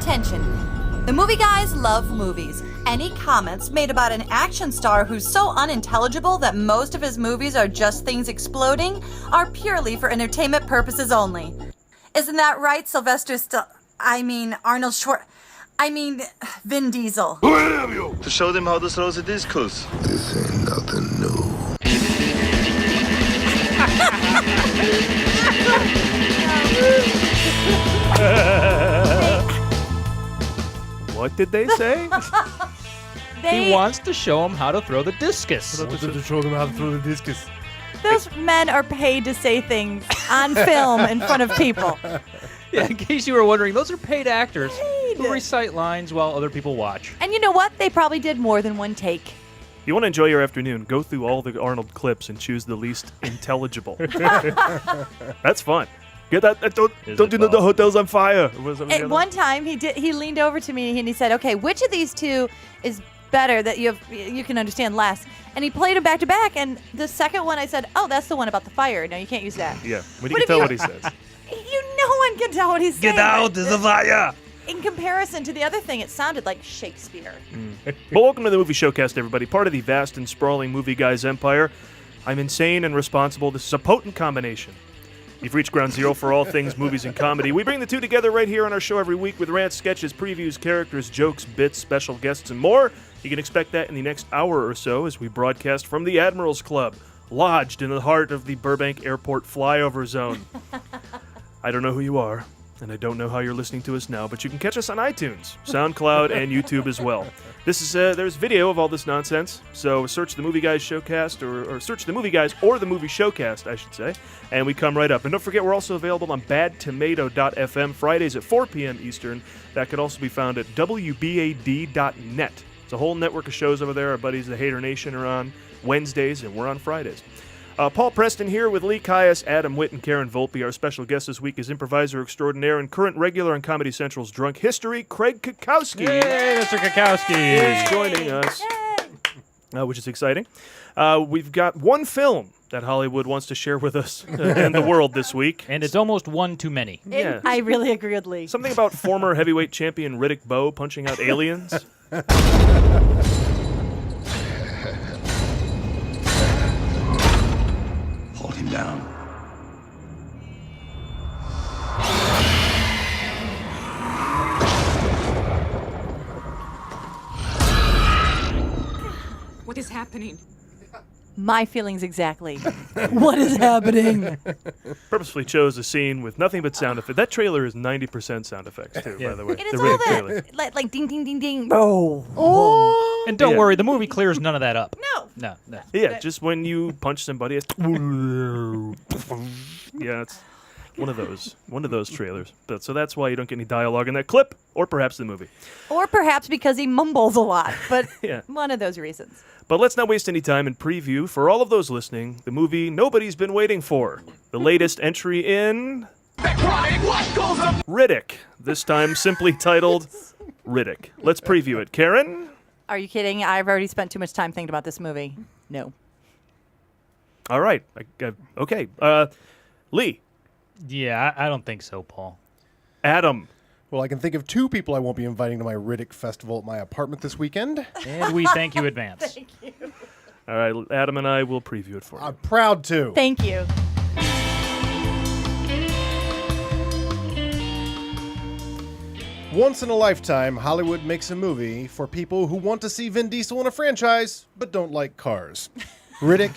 Attention. The movie guys love movies. Any comments made about an action star who's so unintelligible that most of his movies are just things exploding are purely for entertainment purposes only. Isn't that right, Sylvester Arnold Vin Diesel? Who are you? To show them how to throw the discus. This ain't nothing new. What did they say? He wants to show him how to throw the discus. To show them how to throw the discus. Those men are paid to say things on film in front of people. Yeah, in case you were wondering, those are paid actors who recite lines while other people watch. And you know what? They probably did more than one take. You want to enjoy your afternoon, go through all the Arnold clips and choose the least intelligible. That's fun. Get that? Don't you know the hotel's on fire? At one time, he leaned over to me and he said, "Okay, which of these two is better that you can understand less?" And he played them back to back. And the second one, I said, "Oh, that's the one about the fire. No, you can't use that." Yeah, when you can tell what he says. No one can tell what he's saying. Get out! There's a fire! In comparison to the other thing, it sounded like Shakespeare. Well, welcome to the Movie Showcast, everybody. Part of the vast and sprawling movie guys empire. I'm insane and responsible. This is a potent combination. You've reached ground zero for all things movies and comedy. We bring the two together right here on our show every week with rants, sketches, previews, characters, jokes, bits, special guests, and more. You can expect that in the next hour or so as we broadcast from the Admirals Club, lodged in the heart of the Burbank Airport flyover zone. I don't know who you are, and I don't know how you're listening to us now, but you can catch us on iTunes, SoundCloud, and YouTube as well. This is there's video of all this nonsense, so search the Movie Guys Showcast, or search the Movie Guys or the Movie Showcast, I should say, and we come right up. And don't forget, we're also available on badtomato.fm Fridays at 4 p.m. Eastern. That could also be found at wbad.net. It's a whole network of shows over there. Our buddies, the Hater Nation, are on Wednesdays, and we're on Fridays. Paul Preston here with Lee Caius, Adam Witt, and Karen Volpe. Our special guest this week is improviser extraordinaire and current regular on Comedy Central's Drunk History, Craig Cackowski. Hey, Mr. Cackowski. Is joining us, which is exciting. We've got one film that Hollywood wants to share with us and the world this week. And it's almost one too many. Yeah. I really agree with Lee. Something about former heavyweight champion Riddick Bowe punching out aliens. Hold him down. What is happening? My feelings exactly. What is happening? Purposefully chose a scene with nothing but sound effects. That trailer is 90% sound effects, too, by the way. It is the all Riddick trailer. that, like ding, ding, ding, ding. Oh. And don't Yeah. worry, the movie clears none of that up. No. No. Yeah, just when you punch somebody, it's yeah, it's one of those trailers. So that's why you don't get any dialogue in that clip, or perhaps the movie. Or perhaps because he mumbles a lot, but Yeah. one of those reasons. But let's not waste any time and preview, for all of those listening, the movie nobody's been waiting for. The latest entry in Riddick, this time simply titled Riddick. Let's preview it. Karen? Are you kidding? I've already spent too much time thinking about this movie. No. All right. Okay. Lee? Yeah, I don't think so, Paul. Adam? Well, I can think of two people I won't be inviting to my Riddick festival at my apartment this weekend. And we thank you advance. Thank you. All right, Adam and I will preview it for you. I'm proud to. Thank you. Once in a lifetime, Hollywood makes a movie for people who want to see Vin Diesel in a franchise, but don't like cars. Riddick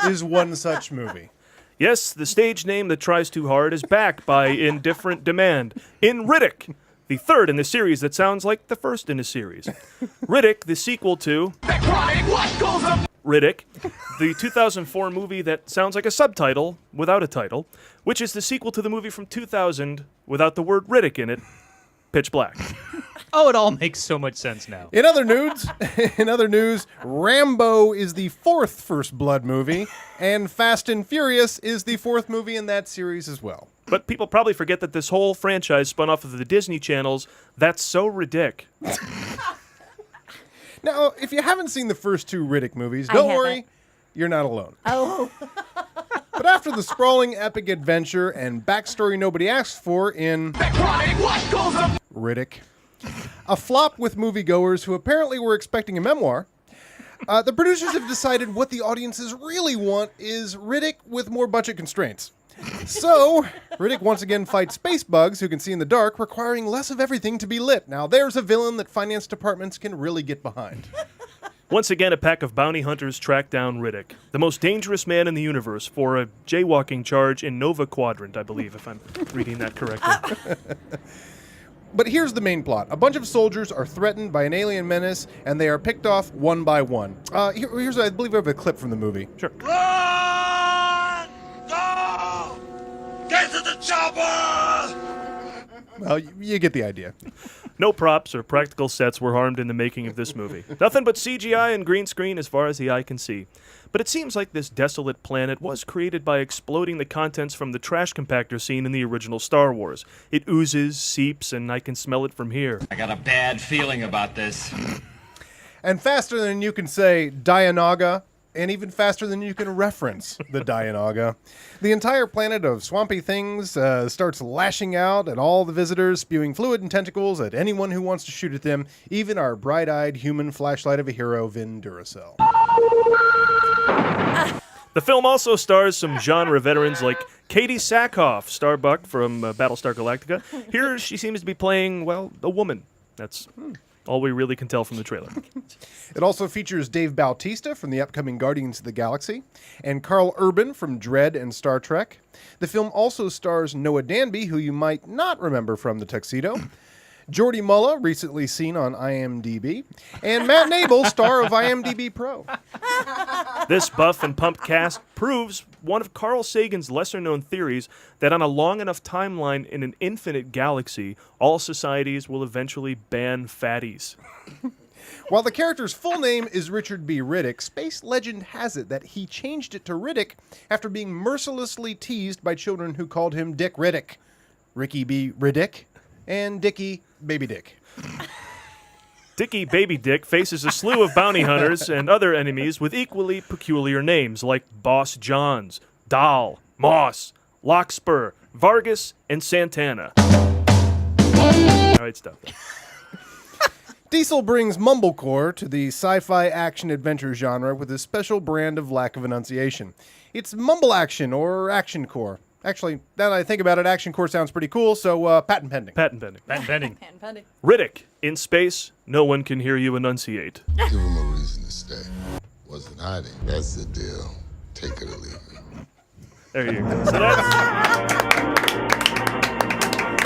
is one such movie. Yes, the stage name that tries too hard is back by indifferent demand. In Riddick, the third in the series that sounds like the first in the series. Riddick, the sequel to Riddick, the 2004 movie that sounds like a subtitle without a title, which is the sequel to the movie from 2000 without the word Riddick in it, Pitch Black. Oh, it all makes so much sense now. In other news, Rambo is the fourth First Blood movie, and Fast and Furious is the fourth movie in that series as well. But people probably forget that this whole franchise spun off of the Disney channels. That's so Riddick. Now, if you haven't seen the first two Riddick movies, I don't haven't. worry, you're not alone. Oh. But after the sprawling epic adventure and backstory nobody asked for in Riddick, A flop with moviegoers who apparently were expecting a memoir. The producers have decided what the audiences really want is Riddick with more budget constraints. So, Riddick once again fights space bugs who can see in the dark, requiring less of everything to be lit. Now, there's a villain that finance departments can really get behind. Once again, a pack of bounty hunters track down Riddick, the most dangerous man in the universe, for a jaywalking charge in Nova Quadrant, I believe, if I'm reading that correctly. But here's the main plot. A bunch of soldiers are threatened by an alien menace, and they are picked off one by one. Here's, I believe, we have a clip from the movie. Sure. Run! Go! Get to the chopper! Well, you get the idea. No props or practical sets were harmed in the making of this movie. Nothing but CGI and green screen as far as the eye can see. But it seems like this desolate planet was created by exploding the contents from the trash compactor scene in the original Star Wars. It oozes, seeps, and I can smell it from here. I got a bad feeling about this. And faster than you can say Dianaga, and even faster than you can reference the Dianaga. The entire planet of swampy things starts lashing out at all the visitors, spewing fluid and tentacles at anyone who wants to shoot at them, even our bright-eyed human flashlight of a hero, Vin Duracell. The film also stars some genre veterans like Katie Sackhoff, Starbuck from Battlestar Galactica. Here she seems to be playing, well, a woman. That's all we really can tell from the trailer. It also features Dave Bautista from the upcoming Guardians of the Galaxy and Carl Urban from Dredd and Star Trek. The film also stars Noah Danby, who you might not remember from The Tuxedo, Jordy Mulla, recently seen on IMDb, and Matt Nable, star of IMDb Pro. This buff and pumped cast proves one of Carl Sagan's lesser-known theories that on a long enough timeline in an infinite galaxy, all societies will eventually ban fatties. While the character's full name is Richard B. Riddick, space legend has it that he changed it to Riddick after being mercilessly teased by children who called him Dick Riddick, Ricky B. Riddick, and Dickie Baby Dick. Dickie Baby Dick faces a slew of bounty hunters and other enemies with equally peculiar names like Boss Johns, Dahl, Moss, Lockspur, Vargas, and Santana. All right, stop that. Diesel brings mumblecore to the sci-fi action-adventure genre with a special brand of lack of enunciation. It's mumble action or action core. Actually, now that I think about it, action core sounds pretty cool, so patent pending. Patent pending. Patent pending. Pan Pendy. Riddick, in space, no one can hear you enunciate. Give him a reason to stay. Wasn't hiding. That's the deal. Take it or leave it. There you go. So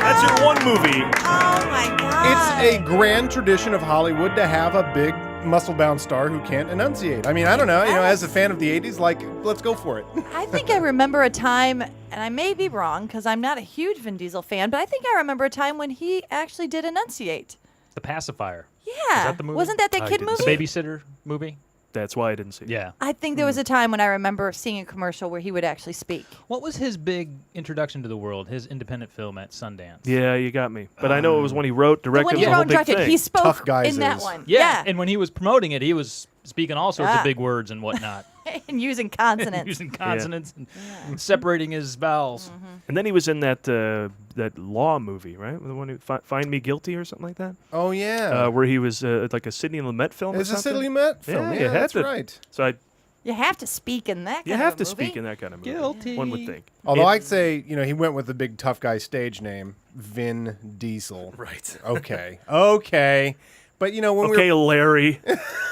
that's your one movie. Oh my god. It's a grand tradition of Hollywood to have a big, muscle-bound star who can't enunciate. I mean, I don't know, as a fan of the 80s, like, let's go for it. I think I remember a time, and I may be wrong because I'm not a huge Vin Diesel fan, but I think I remember a time when he actually did enunciate. The Pacifier. Yeah. Is that the movie? Wasn't that I kid didn't movie? The babysitter movie? That's why I didn't see it. Yeah. I think there was a time when I remember seeing a commercial where he would actually speak. What was his big introduction to the world, his independent film at Sundance? Yeah, you got me. But I know it was when he wrote, But directed, when the he whole wrote and big directed, thing. he spoke Tough Guys in that is. one. Yeah. And when he was promoting it, he was speaking all sorts Yeah. of big words and whatnot. and using consonants. Using consonants and separating his vowels. And then he was in that that Law movie, right? The one who Find Me Guilty or something like that? Oh, yeah. Where he was like a Sidney Lumet film or It's a something? Sidley Met film. you Yeah, had that's to- right. So You have to speak in that kind you of have a to movie. speak in that kind of movie. Guilty. One would think. Although I'd say, he went with the big tough guy stage name, Vin Diesel. Right. Okay. Okay. But, when Okay, Larry,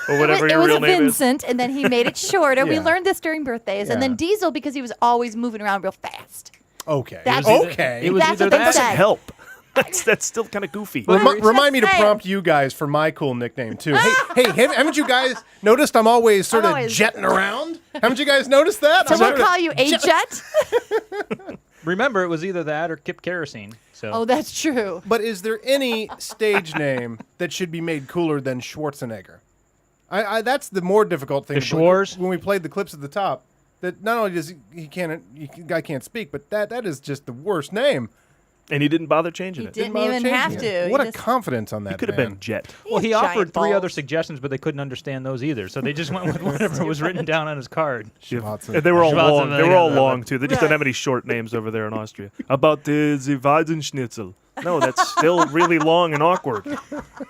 or whatever it your was real name is. Vincent, and then he made it shorter. We Yeah. learned this during birthdays. And Yeah. then Diesel because he was always moving around real fast. Okay. That's- Okay. It was That's either what they that. said. Help. That's still kind of goofy. Remind me to Hey. prompt you guys for my cool nickname, too. hey, haven't you guys noticed I'm always sort of Always. jetting around? Haven't you guys noticed that? So I'm we'll sort of- call you A Jet. Remember, it was either that or Kip Kerosene. So Oh, that's true. But is there any stage name that should be made cooler than Schwarzenegger? I that's the more difficult thing. The Schwarz? When we played the clips at the top, that not only does guy can't speak, but that is just the worst name. And he didn't bother changing He it. didn't bother even changing have it. to. What He a just- confidence on that. He could have man. been Jet. well, he Giant offered three other balls. suggestions, but they couldn't understand those either. So they just went with whatever was written down on his card. Schwarzenegger. And they were all long. Schwarzenegger. They were all long too. They just don't have any short names over there in Austria. About the Weizenschnitzel. No, that's still really long and awkward.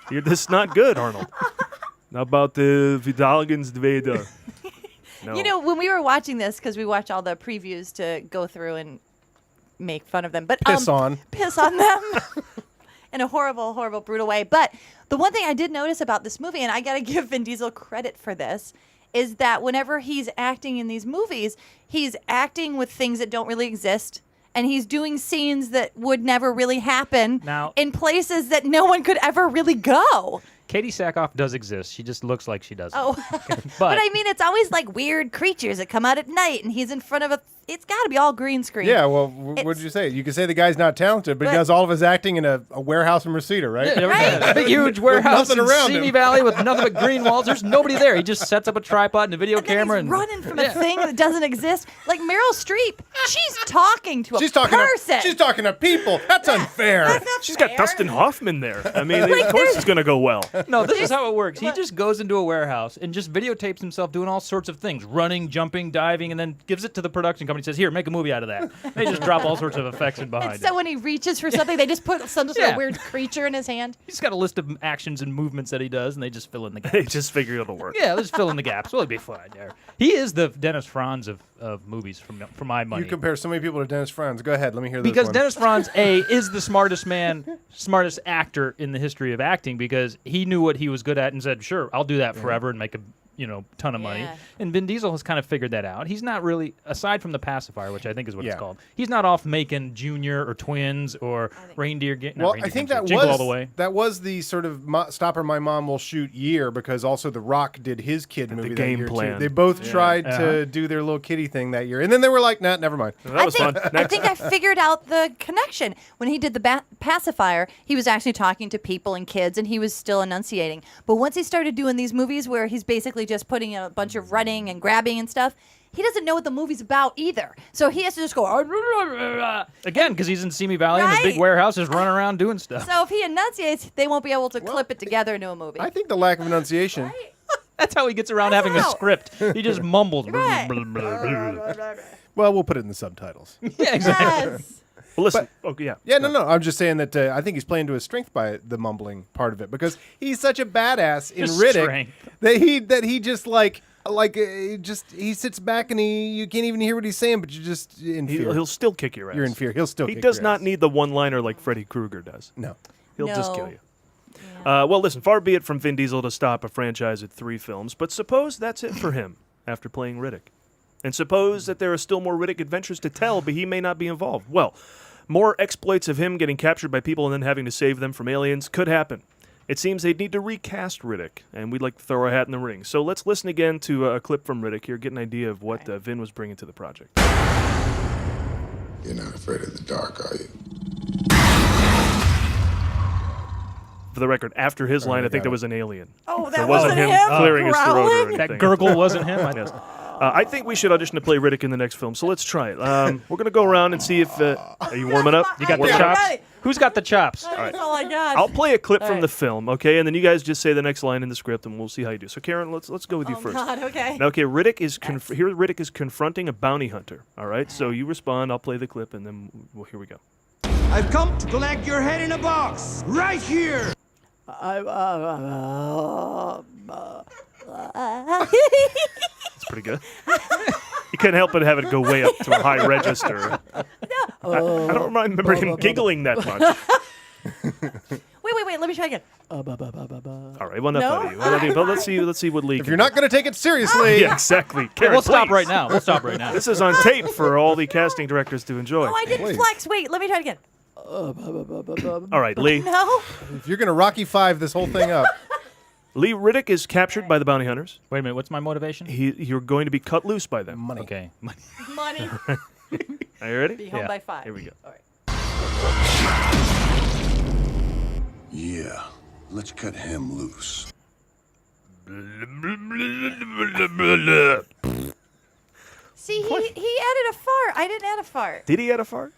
This is not good, Arnold. How about the Vidalgensdveda? No. You know, when we were watching this, because we watch all the previews to go through and make fun of them, but Piss on them in a horrible, horrible, brutal way. But the one thing I did notice about this movie, and I got to give Vin Diesel credit for this, is that whenever he's acting in these movies, he's acting with things that don't really exist. And he's doing scenes that would never really happen in places that no one could ever really go. Katie Sackhoff does exist. She just looks like she doesn't. Oh, but I mean, it's always like weird creatures that come out at night, and he's in front of it's got to be all green screen. Yeah, well, what did you say? You could say the guy's not talented, but he does all of his acting in a warehouse in Reseda, right? Yeah, right. A big, huge warehouse nothing in around Simi him. Valley with nothing but green walls. There's nobody there. He just sets up a tripod and a video And then camera. he's running from a thing that doesn't exist. Like Meryl Streep, she's talking to a She's talking person. she's talking to people. That's unfair. That's not She's fair. got Dustin Hoffman there. I mean, of course it's going to go well. No, this is how it works. He just goes into a warehouse and just videotapes himself doing all sorts of things, running, jumping, diving, and then gives it to the production company and says, here, make a movie out of that. They just drop all sorts of effects in behind And it. so when he reaches for something, they just put some sort of weird creature in his hand. He's got a list of actions and movements that he does, and they just fill in the gaps. They just figure it'll work. Yeah, let's fill in the gaps. Well, it'd be fun there. He is the Dennis Franz of movies, for my money. You compare so many people to Dennis Franz. Go ahead, let me hear this Because one. Dennis Franz, is the smartest smartest actor in the history of acting because he knew what he was good at and said, sure, I'll do that forever and make a ton of money. Yeah. And Vin Diesel has kind of figured that out. He's not really, aside from the pacifier, which I think is what it's Yeah. called, he's not off making Junior or Twins or Reindeer Games. Well, I think that Jingle was All the Way. that was the sort of Stop or My Mom Will Shoot year because also The Rock did his kid movie that game year plan. too. They both tried to do their little kitty thing that year, and then they were like, "Nah, never mind." That was fun. I Next. think I figured out the connection. When he did the pacifier, he was actually talking to people and kids, and he was still enunciating. But once he started doing these movies where he's basically just putting a bunch of running and grabbing and stuff, he doesn't know what the movie's about either. So he has to just go. Again, because he's in Simi Valley and the big Right. warehouse is running around doing stuff. So if he enunciates, they won't be able to clip it together into a movie. I think the lack of enunciation. That's how he gets around having a how. script. He just mumbles. Right. Well, we'll put it in the subtitles. Yeah, exactly. Yes. Well, listen. Okay, yeah. Yeah, no. I'm just saying that I think he's playing to his strength by the mumbling part of it because he's such a badass in His Riddick strength. that he just he sits back and you can't even hear what he's saying, but you're just in fear. He'll still kick your ass. You're in fear. He'll still. He kick does your not ass. need the one-liner like Freddy Krueger does. No. He'll just No. kill you. Well, listen, far be it from Vin Diesel to stop a franchise at 3 films, but suppose that's it for him after playing Riddick. And suppose that there are still more Riddick adventures to tell, but he may not be involved. Well, more exploits of him getting captured by people and then having to save them from aliens could happen. It seems they'd need to recast Riddick, and we'd like to throw our hat in the ring. So let's listen again to a clip from Riddick here, get an idea of what Vin was bringing to the project. You're not afraid of the dark, are you? For the record, after his line, I think got there it. was an alien. Oh, So that it wasn't him clearing his throat or growling? anything. That gurgle wasn't him. Yes. I think we should audition to play Riddick in the next film, so let's try it. We're going to go around and see if... are you warming up? You got the Yeah, chops? right. Who's got the chops? That's all I got. I'll play a clip from right. the film, okay? And then you guys just say the next line in the script, and we'll see how you do. So, Karen, let's go with you first. God, okay. Now, okay, Riddick is Riddick is confronting a bounty hunter, all right? So you respond, I'll play the clip, and then here we go. I've come to collect your head in a box, right here. It's pretty good. You couldn't help but have it go way up to a high register. I don't remember him giggling that much. Wait. Let me try again. All right, well, enough No? out of you. Well, okay, but let's see what Lee If can you're not going to take it seriously, Yeah, exactly. Karen, We'll stop please. right now. We'll stop right now. This is on tape for all the casting directors to enjoy. Oh, I didn't Please. flex. Wait, let me try it again. All right, Lee. No? if you're going to Rocky Five this whole thing up, Lee Riddick is captured by the bounty hunters. Wait a minute. What's my motivation? You're going to be cut loose by them. money. Okay. Money. Are you ready? Be home Yeah. by 5. Here we go. All right. Yeah, let's cut him loose. See, he added a fart. I didn't add a fart. Did he add a fart?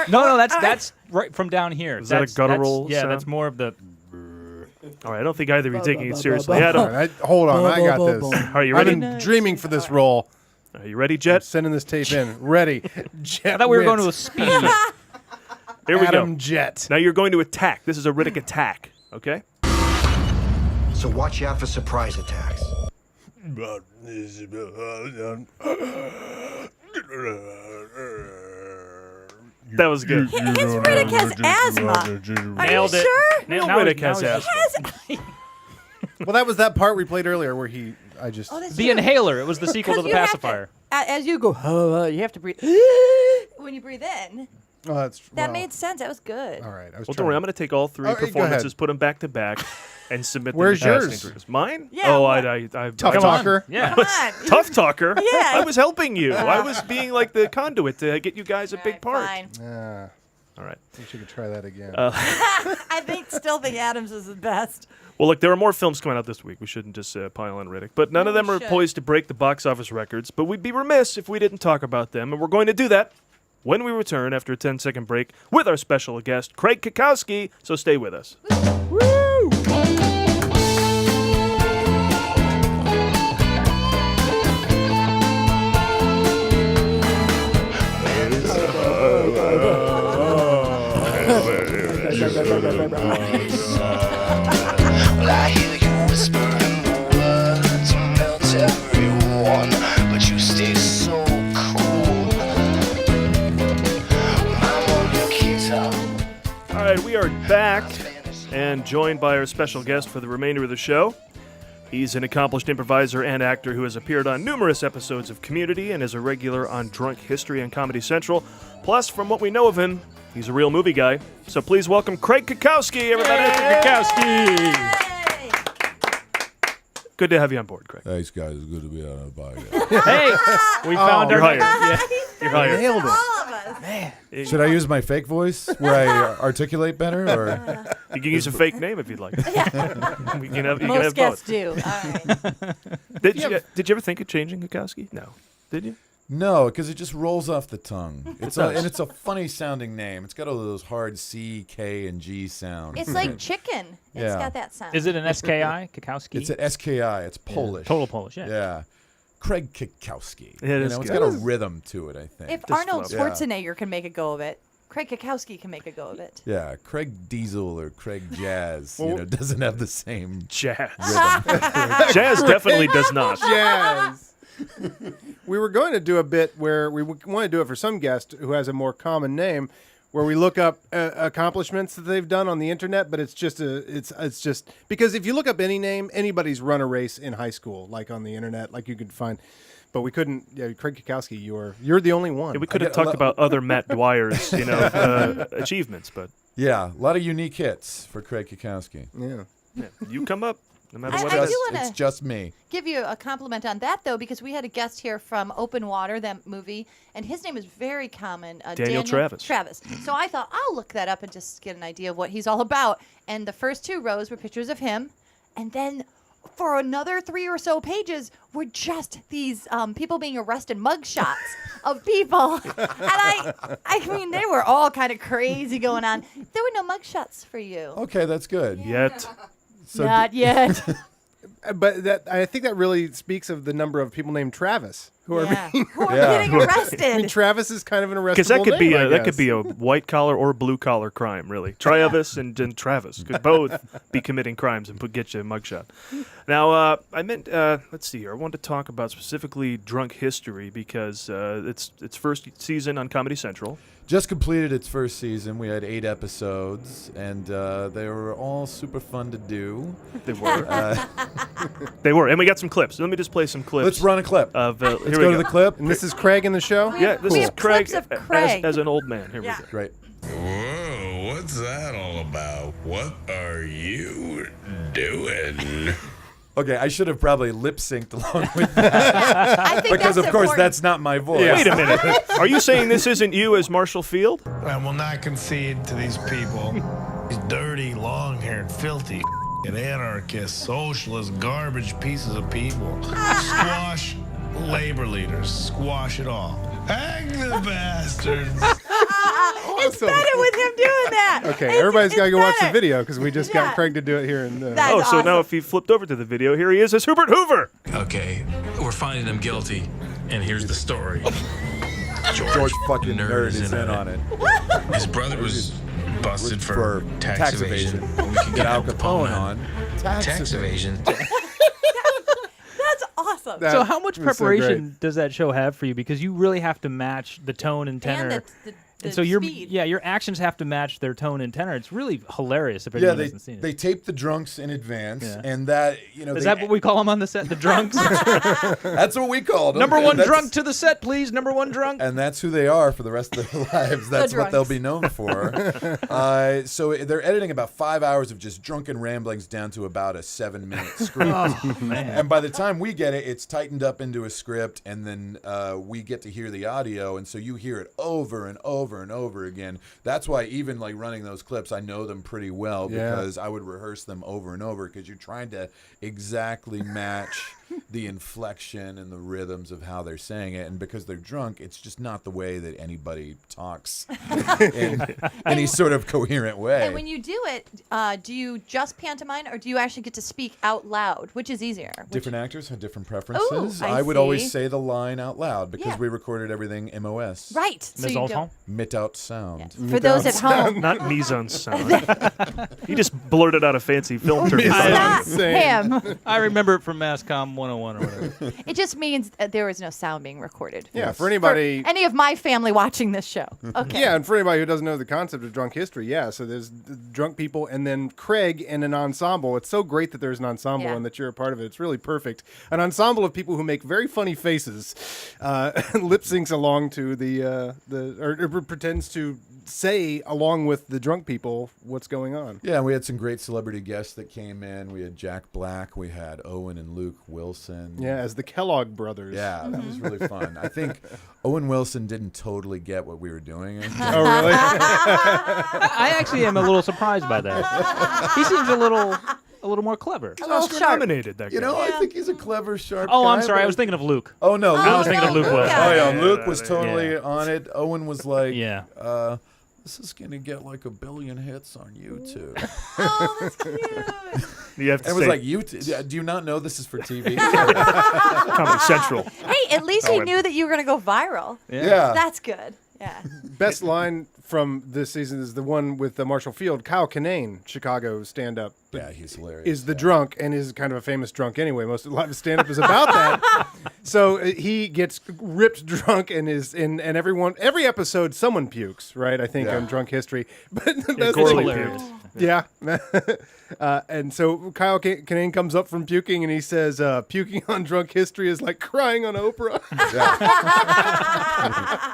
No, that's right from down here. Is that a That's- guttural that's- Yeah, sound? that's more of the. All right, I don't think either of you are taking it seriously. Adam, All right, hold on, I got this. are you I've ready? been dreaming for this role. Are you ready, Jet? Sending this tape in. Ready. Jet I thought we were going to a Witt. speed. Here we Adam go. Jet. Now you're going to attack. This is a Riddick attack, okay? So watch out for surprise attacks. That was good. His Riddick has asthma. Are Nailed you it. sure? Now Riddick has he's- asthma. Well, that was that part we played earlier where I just. Oh, that's The true. inhaler. It was the sequel to the You have pacifier. as you go, you have to breathe. When you breathe in, Oh, that's that wow. made sense. That was good. All right. I was Well, trying don't worry. I'm going to take all three All right, go performances, ahead. put them back to back, and submit them Where's to casting yours? directors. Mine? Yeah, Oh, what? I Tough Come talker. on. Yeah. Come on. Tough talker. Yeah. I was helping you. I was being like the conduit to get you guys a big Alright, part. fine. Yeah. All right. I wish you could try that again. I still think Adams is the best. Well, look, there are more films coming out this week. We shouldn't just pile on Riddick. But none of them we are should. poised to break the box office records. But we'd be remiss if we didn't talk about them. And we're going to do that when we return after a 10-second break with our special guest, Craig Cackowski. So stay with us. I hear you whispering words, melt everyone, but you stay so cool. Mama, you keep talking. All right, we are back and joined by our special guest for the remainder of the show. He's an accomplished improviser and actor who has appeared on numerous episodes of Community and is a regular on Drunk History and Comedy Central. Plus, from what we know of him, he's a real movie guy. So please welcome Craig Cackowski, everybody. Cackowski. Good to have you on board, Craig. Thanks, guys. It's good to be on the podcast. Hey, we found You're our hired. Yeah. You're hired. Nailed it. All of us. Should I use my fake voice where I articulate better, or You can use a fake name if you'd like. You can have Most guests both. do. All right. Did you ever think of changing Cackowski? No. Did you? no? Because it just rolls off the tongue. It's does. and it's a funny sounding name. It's got all those hard C, K, and G sounds. It's like chicken. It's Yeah. got that sound. Is it an SKI? Cackowski? It's an SKI. It's Polish. Total Polish, yeah. Yeah. Craig Cackowski. It You is know, it's good. got a rhythm to it, I think. If Just Arnold flow. Yeah. Schwarzenegger can make a go of it, Craig Cackowski can make a go of it. Yeah, Craig Diesel or Craig Jazz, doesn't have the same Jazz. rhythm. Jazz definitely does not. Jazz. We were going to do a bit where we want to do it for some guest who has a more common name, where we look up accomplishments that they've done on the internet. But it's just it's just because if you look up any name, anybody's run a race in high school, like on the internet, like you could find. But we couldn't. Yeah, Craig Cackowski, you're the only one. Yeah, we could have talked about other Matt Dwyer's, achievements, but Yeah, a lot of unique hits for Craig Cackowski. Yeah. yeah, you come up no matter I what. do it is. wanna- It's just me. Give you a compliment on that, though, because we had a guest here from Open Water, that movie, and his name is very common. Daniel Travis. So I thought, I'll look that up and just get an idea of what he's all about. And the first two rows were pictures of him, and then for another 3 or so pages were just these people being arrested, mugshots of people. And I mean, they were all kind of crazy going on. There were no mugshots for you. Okay, that's good. Yet. So Not yet. But I think that really speaks of the number of people named Travis who are Yeah. being. Who are Yeah. getting I arrested. mean, Travis is kind of an arrestable Because that could be name, I that could guess. be a white collar or blue collar crime, really. Travis and Travis could both be committing crimes and get you a mugshot. Now, I meant let's see here. I wanted to talk about specifically Drunk History because it's first season on Comedy Central. just completed its first season. We had 8 episodes, and they were all super fun to do. They were. They were, and we got some clips. Let me just play some clips. Let's run a clip. Of Let's here we go to the clip. And this is Craig in the show. Yeah, this We is have Craig, clips of Craig. As an old man. Here Yeah. we go. Great. Whoa, what's that all about? What are you doing? Okay, I should have probably lip synced along with that I think because, that's of course, important. that's not my voice. Wait a minute. Are you saying this isn't you as Marshall Field? I will not concede to these people. These dirty, long-haired, filthy, anarchist, socialist, garbage pieces of people. Squash labor leaders. Squash it all. Hang the bastards. It's better with him doing that. Okay, everybody's got to go watch the better. video because we just Yeah. got Craig to do it here. And That's Oh, so now awesome. if you flipped over to the video, here he is as Hubert Hoover. Okay, we're finding him guilty, and here's the story. George fucking Nerd Nerd is is in in on on it. His brother was busted for tax evasion. We can get Al Capone on Tax evasion. That's awesome. So how much was so preparation does that show have for you? Because you really have to match the tone and tenor. And so speed. your actions have to match their tone and tenor. It's really hilarious if anyone hasn't seen it. they tape the drunks in advance, Yeah. and that Is that what we call them on the set? The drunks? That's what we called them. Number and one that's- drunk to the set, please. Number one drunk. And that's who they are for the rest of their lives. That's what they'll drunks. be known for. So they're editing about 5 hours of just drunken ramblings down to about a 7-minute script. And by the time we get it, it's tightened up into a script, and then we get to hear the audio, and so you hear it over and over and over again. That's why even like running those clips, I know them pretty well because I would rehearse them over and over because you're trying to exactly match the inflection and the rhythms of how they're saying it, and because they're drunk, it's just not the way that anybody talks in any sort of coherent way. And when you do it, do you just pantomime or do you actually get to speak out loud? Which is easier? Different actors have different preferences. Ooh, I would see. always say the line out loud because Yeah. we recorded everything MOS. Right. So you don't. Mit-out sound. For those at home, Not mise en sound. He just blurted out a fancy film term. not him. I remember it from MassCom 101 or whatever. It just means there is no sound being recorded. Yeah, for anybody. Any of my family watching this show. Okay. Yeah, and for anybody who doesn't know the concept of drunk history, so there's drunk people and then Craig and an ensemble. It's so great that there's an ensemble Yeah. and that you're a part of it. It's really perfect. An ensemble of people who make very funny faces, lip syncs along to or pretends to say along with the drunk people what's going on. Yeah, we had some great celebrity guests that came in. We had Jack Black. We had Owen and Luke Wilson. Yeah, as the Kellogg brothers. Yeah, that was really fun. I think Owen Wilson didn't totally get what we were doing. Oh, really? I actually am a little surprised by that. He seems a little more clever. A little Oscar sharp. nominated, that guy. You know, I think he's a clever, sharp Oh, guy. I'm sorry. but- I was thinking of Luke. Oh, no. I was thinking of Luke Wilson. Oh, yeah. Yeah, Luke was yeah. totally on it. Owen was like, Yeah. this is going to get like 1 billion hits on YouTube. Oh, that's cute. You have to And it was say like, YouTube? Do you not know this is for TV? Comedy Central. Hey, at least he knew that you were going to go viral. Yeah. That's good. Yeah. Best line from this season is the one with Marshall Field. Kyle Kinane, Chicago stand-up. Yeah, he's hilarious. Is the drunk and is kind of a famous drunk anyway. Most of a lot of stand-up is about that. So he gets ripped drunk and every episode someone pukes, right? I think on Drunk History. But the best Gorley hilarious. puked. yeah. And so Kyle Kinane comes up from puking and he says, puking on Drunk History is like crying on Oprah.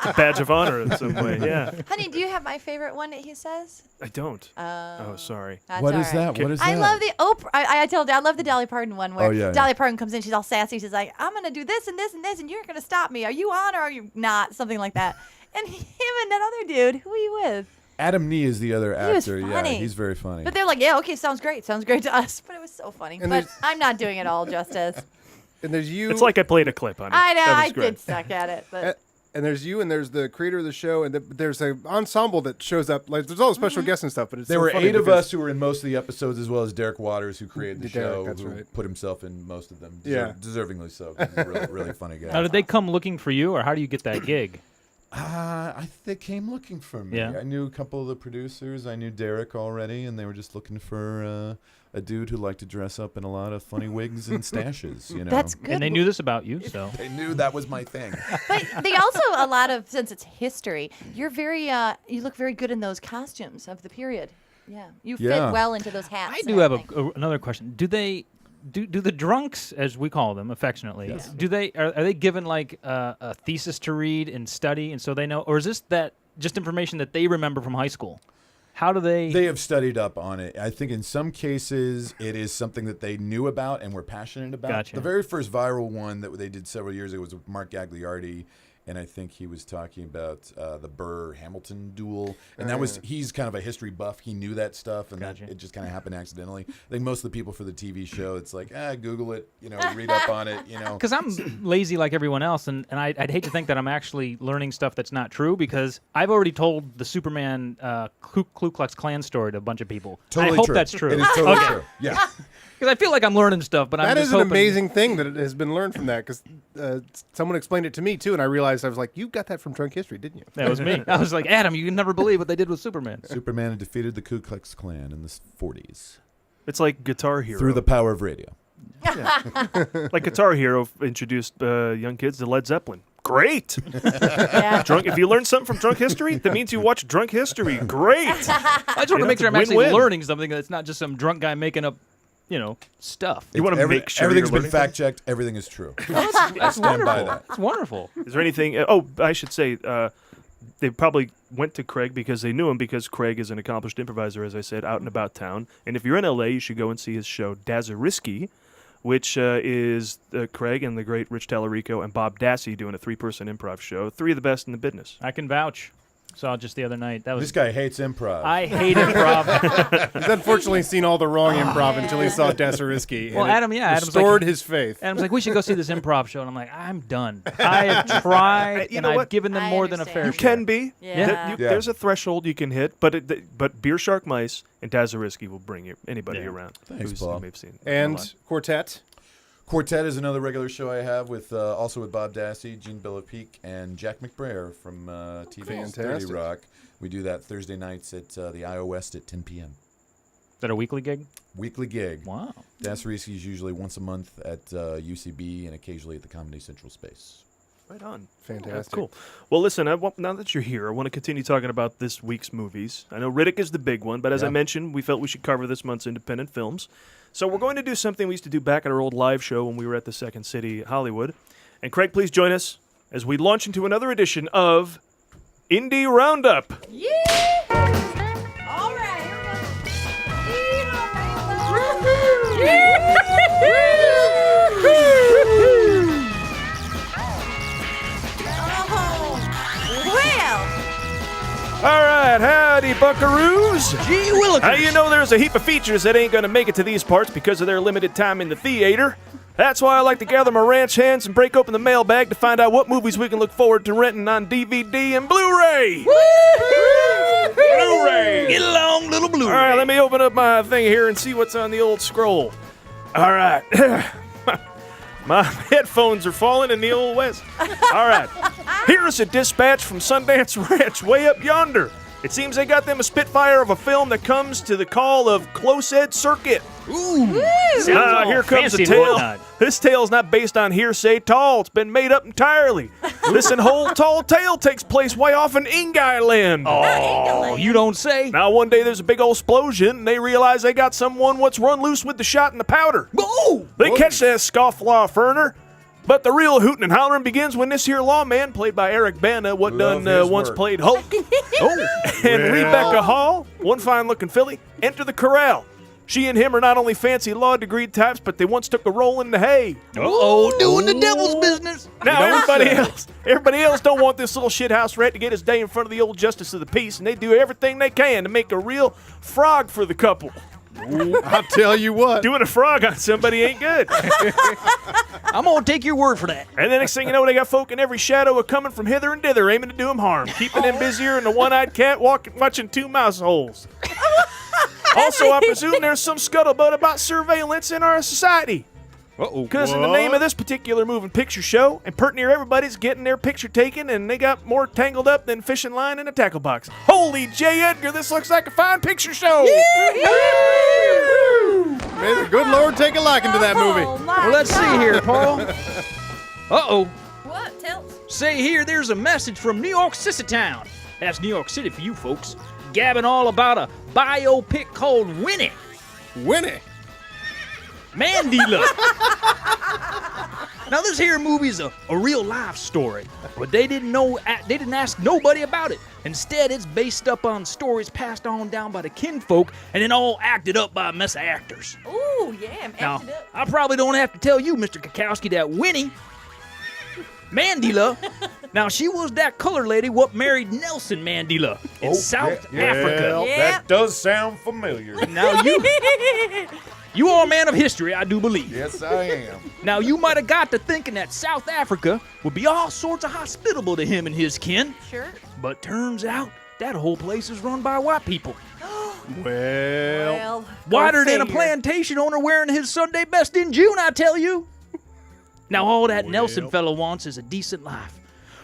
A badge of honor in some way. Yeah. Honey, do you have my favorite one that he says? I don't. Oh, sorry. That's What all is right. that? What is that? I love the Oprah. I told you, I love the Dolly Parton one where Oh, yeah, Dolly Parton comes in, she's all sassy. She's like, I'm going to do this and this and this, and you're going to stop me. Are you on or are you not? Something like that. And him and that other dude, who are you with? Adam Nee is the other He was actor. Yeah, funny. he's very funny. But they're like, yeah, okay, sounds great. Sounds great to us. But it was so funny. And But there's- I'm not doing it all justice. And there's you. It's like I played a clip on it. I know, That was I great. did suck at it. But And there's you, and there's the creator of the show, and there's an ensemble that shows up. Like there's all the special guests and stuff, but it's there so were funny 8 of because- us who were in most of the episodes, as well as Derek Waters, who created the Derek, show, that's who right. put himself in most of them. Yeah. Deservingly so. 'Cause he's a really, really funny guy. Now, did they come looking for you, or how do you get that gig? They came looking for me. Yeah. I knew a couple of the producers. I knew Derek already, and they were just looking for a dude who liked to dress up in a lot of funny wigs and stashes. You know, that's good. And they knew this about you, so. They knew that was my thing. But they also, a lot of, since it's history, you're very, you look very good in those costumes of the period. Yeah. You fit Yeah. well into those hats. I and do have everything. another question. Do they do the drunks, as we call them affectionately, do they are they given like a thesis to read and study, and so they know, or is this that just information that they remember from high school? How do they? They have studied up on it. I think in some cases it is something that they knew about and were passionate about. Gotcha. The very first viral one that they did several years ago was with Mark Gagliardi, and I think he was talking about the Burr-Hamilton duel. And that was, he's kind of a history buff. He knew that stuff, and Gotcha. that, it just kind of happened accidentally. I think most of the people for the TV show, it's like, Google it, read up on it, Because I'm lazy like everyone else, and I'd hate to think that I'm actually learning stuff that's not true, because I've already told the Superman Ku Klux Klan story to a bunch of people. Totally I hope true. that's true. It is totally Okay. true. Yeah. Because I feel like I'm learning stuff, but I'm That just is an hoping- amazing thing that has been learned from that, because someone explained it to me too, and I realized realized, I was like, you got that from Drunk History, didn't you? That was me. I was like, Adam, you can never believe what they did with Superman. Superman had defeated the Ku Klux Klan in the 40s. It's like Guitar Hero. Through the power of radio. Like Guitar Hero introduced young kids to Led Zeppelin. Great. If you learn something from Drunk History, that means you watch Drunk History. Great. I just want to make sure I'm actually learning something that's not just some drunk guy making up, stuff. You want to make sure everything's been fact checked. Everything is true. That's stand by wonderful. that. That's wonderful. Is there anything? I should say they probably went to Craig because they knew him because Craig is an accomplished improviser, as I said, out and about town. And if you're in L.A., you should go and see his show, Dazzeriski, which is Craig and the great Rich Tallarico and Bob Dassey doing a 3-person improv show. 3 of the best in the business. I can vouch. Saw it just the other night. This guy hates improv. I hate improv. He's unfortunately seen all the wrong improv until he saw Dazzeriski. Well, Adam's restored his faith. Adam's like, we should go see this improv show. And I'm like, I'm done. I have tried, and I've given them more than a fair share. You can be. Yeah. There's a threshold you can hit, but Beer Shark Mice and Dazzeriski will bring anybody around. Thanks, Paul. Who've seen And Quartet. Quartet is another regular show I have with also with Bob Dassey, Gene Bellapeak, and Jack McBrayer from TV's 30 Rock. We do that Thursday nights at the IO West at 10 p.m. Is that a weekly gig? Weekly gig. Wow. Dasseriski is usually once a month at UCB and occasionally at the Comedy Central space. Right on. Fantastic. That's cool. Well, listen, now that you're here, I want to continue talking about this week's movies. I know Riddick is the big one, but as I mentioned, we felt we should cover this month's independent films. So we're going to do something we used to do back at our old live show when we were at the Second City Hollywood. And Craig, please join us as we launch into another edition of Indie Roundup. Yeah! All right. All right, howdy, buckaroos. Gee willikers. How you know there's a heap of features that ain't going to make it to these parts because of their limited time in the theater? That's why I like to gather my ranch hands and break open the mailbag to find out what movies we can look forward to renting on DVD and Blu-ray. Blu-ray. Get along, little Blu-ray. All right, let me open up my thing here and see what's on the old scroll. All right. My headphones are falling in the old west. All right. Here's a dispatch from Sundance Ranch way up yonder. It seems they got them a Spitfire of a film that comes to the call of Close Ed Circuit. Ooh. Here comes the tale. This tale's not based on hearsay tall. It's been made up entirely. This whole tall tale takes place way off in Ingai Land. Oh, you don't say. Now, one day there's a big old explosion, and they realize they got someone what's run loose with the shot and the powder. Oh! They catch that scofflaw Ferner. But the real hootin' and hollerin' begins when this here lawman, played by Eric Bana, what Love done his once work. played Hulk, and Rebecca Hall, one fine-looking filly, enter the corral. She and him are not only fancy law-degree types, but they once took a roll in the hay. Uh-oh, doing the devil's business. Now everybody else don't want this little shithouse rat to get his day in front of the old justice of the peace, and they do everything they can to make a real frog for the couple. I'll tell you what. Doing a frog on somebody ain't good. I'm going to take your word for that. And the next thing you know, they got folk in every shadow of coming from hither and dither, aiming to do him harm, keeping them busier than a one-eyed cat watching 2 mouse holes. Also, I presume there's some scuttlebutt about surveillance in our society. Because in the name of this particular moving picture show, and pert near everybody's getting their picture taken, and they got more tangled up than fishing line in a tackle box. Holy J. Edgar, this looks like a fine picture show! May the good Lord take a liking to that movie. Well, let's see here, Paul. Uh-oh. What? Tell us. Say here, there's a message from New York City Town. That's New York City for you folks. Gabbing all about a biopic called Winnie. Winnie. Mandela. Now this here movie's a real life story, but they didn't ask nobody about it. Instead, it's based up on stories passed on down by the kinfolk and then all acted up by a mess of actors. Ooh, yeah, Now, acted up. I probably don't have to tell you, Mr. Cackowski, that Winnie Mandela, now she was that color lady what married Nelson Mandela in South Africa. Well, that does sound familiar. Now you are a man of history, I do believe. Yes, I am. Now, you might have got to thinking that South Africa would be all sorts of hospitable to him and his kin. Sure. But turns out that whole place is run by white people. Well, Whiter go than a figure. plantation owner wearing his Sunday best in June, I tell you. Now, all that Nelson fella wants is a decent life.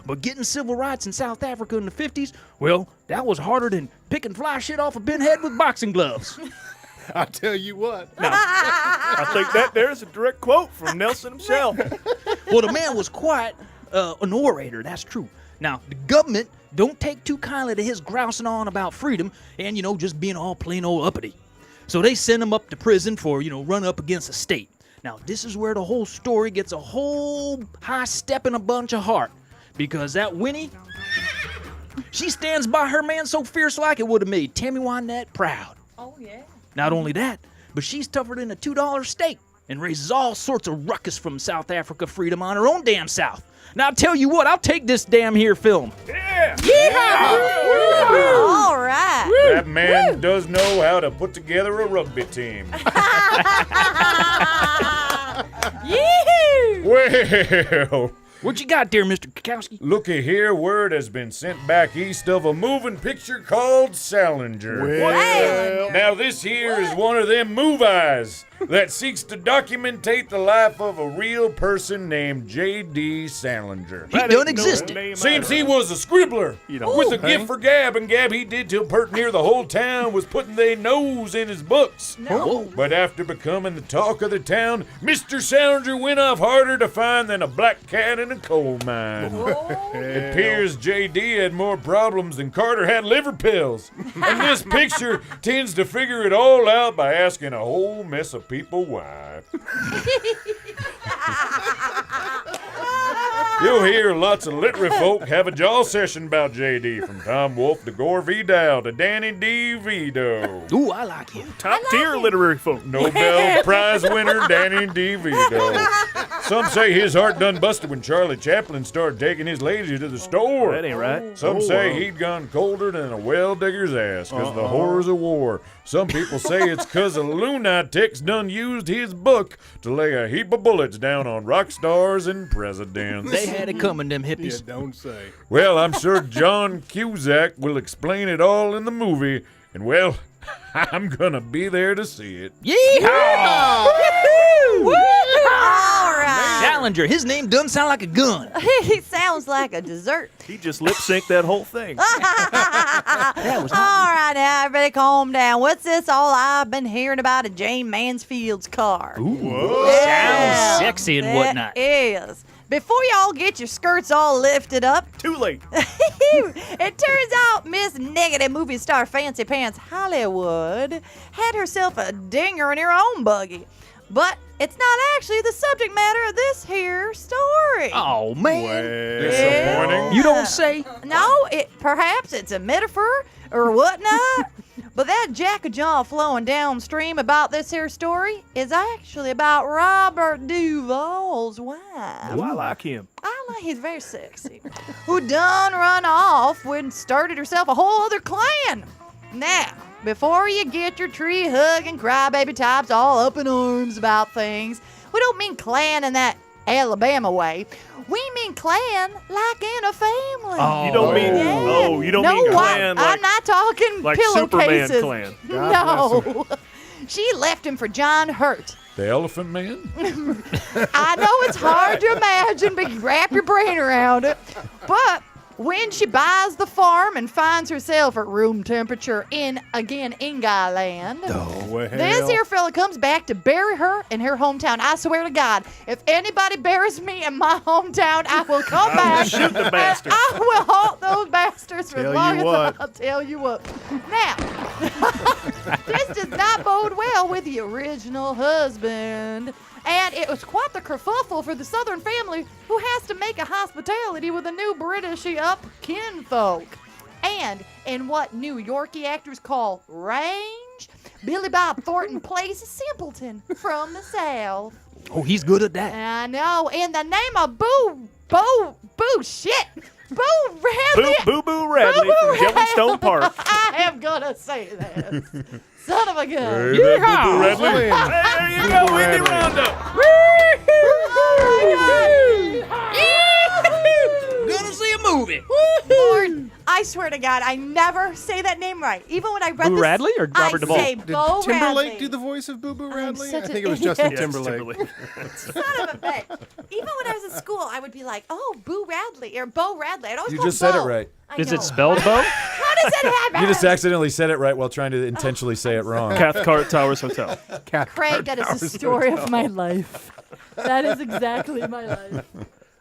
But getting civil rights in South Africa in the 50s, well, that was harder than picking fly shit off a pinhead with boxing gloves. I tell you what. I think that there's a direct quote from Nelson himself. Well, the man was quite an orator, that's true. Now, the government don't take too kindly to his grousing on about freedom and, just being all plain old uppity. So they send him up to prison for, run up against the state. Now, this is where the whole story gets a whole high step and a bunch of heart. Because that Winnie, she stands by her man so fierce like it would have made Tammy Wynette proud. Oh, yeah. Not only that, but she's tougher than a $2 steak and raises all sorts of ruckus from South Africa freedom on her own damn South. Now, I'll tell you what, I'll take this damn here film. Yeah! All right. That man does know how to put together a rugby team. Yee-hoo! Well, What you got there, Mr. Cackowski? looky here, word has been sent back east of a moving picture called Salinger. Well, Now this here is one of them movies that seeks to documentate the life of a real person named J.D. Salinger. He done existed. Seems he was a scribbler with a gift for gab, and gab he did till pert near the whole town was putting their nose in his books. No. But after becoming the talk of the town, Mr. Salinger went off harder to find than a black cat in a coal mine. It appears J.D. had more problems than Carter had liver pills. And this picture tends to figure it all out by asking a whole mess of people why. You'll hear lots of literary folk have a jaw session about J.D. from Tom Wolfe to Gore Vidal to Danny D. Vito. Ooh, I like him. Top tier literary folk. Nobel Prize winner Danny D. Vito. Some say his heart done busted when Charlie Chaplin started taking his lady to the store. That ain't right. Some say he'd gone colder than a well digger's ass because of the horrors of war. Some people say it's because the lunatics done used his book to lay a heap of bullets down on rock stars and presidents. They had it coming, them You hippies. don't say. Well, I'm sure John Cusack will explain it all in the movie, and well, I'm gonna be there to see it. Yeehaw! all right. Salinger, his name doesn't sound like a gun. He sounds like a dessert. He just lip synced that whole thing. All right, now everybody calm down. What's this all I've been hearing about a Jane Mansfield's car? Sounds sexy and whatnot. It is. Before y'all get your skirts all lifted up, Too late. it turns out Miss Negative movie star Fancy Pants Hollywood had herself a dinger in her own buggy. But it's not actually the subject matter of this here story. Oh, man. Disappointing. You don't say. No, perhaps it's a metaphor or whatnot. But that Jack of John flowing downstream about this here story is actually about Robert Duvall's wife. Oh, I like him. He's very sexy. Who done run off and started herself a whole other clan. Now, before you get your tree hugging crybaby types all up in arms about things, we don't mean clan in that Alabama way. We mean clan like in a family. Oh. You don't mean you don't mean clan I'm like not talking like pillowcases. Superman clan. No. She left him for John Hurt. The Elephant Man? I know it's hard to imagine, but wrap your brain around it. But when she buys the farm and finds herself at room temperature in Inga land, this here fella comes back to bury her in her hometown. I swear to God, if anybody buries me in my hometown, I will come back. Shoot the bastard. I will haunt those bastards for as Tell long you as what. I'll tell you what. Now, this does not bode well with the original husband. And it was quite the kerfuffle for the Southern family who has to make a hospitality with the new Britishy-up kinfolk. And in what New Yorkie actors call range, Billy Bob Thornton plays a simpleton from the South. Oh, he's good at that. I know. In the name of Boo Radley. Boo Radley from Jellystone Park. I am gonna say that. Son of a gun. Hey, that Boo Radley. Hey, there you go, Wendy Roundup. Gonna see a movie. Lord, I I swear to God, I never say that name right. Even when I read Boo this, Radley or Robert I Duvall? say Did Bo Timberlake Radley. do the voice of Boo Boo Radley? I such think an it was idiot. Justin Yes, Timberlake. Son of a bitch. Even when I was in school, I would be like, "Oh, Boo Radley" or "Bo Radley." I'd always You call just said Bo. it right. I Is know. it spelled Bo? How does it happen? You just accidentally said it right while trying to intentionally say it wrong. Cathcart Towers Hotel. Craig, that is the story of my life. That is exactly my life.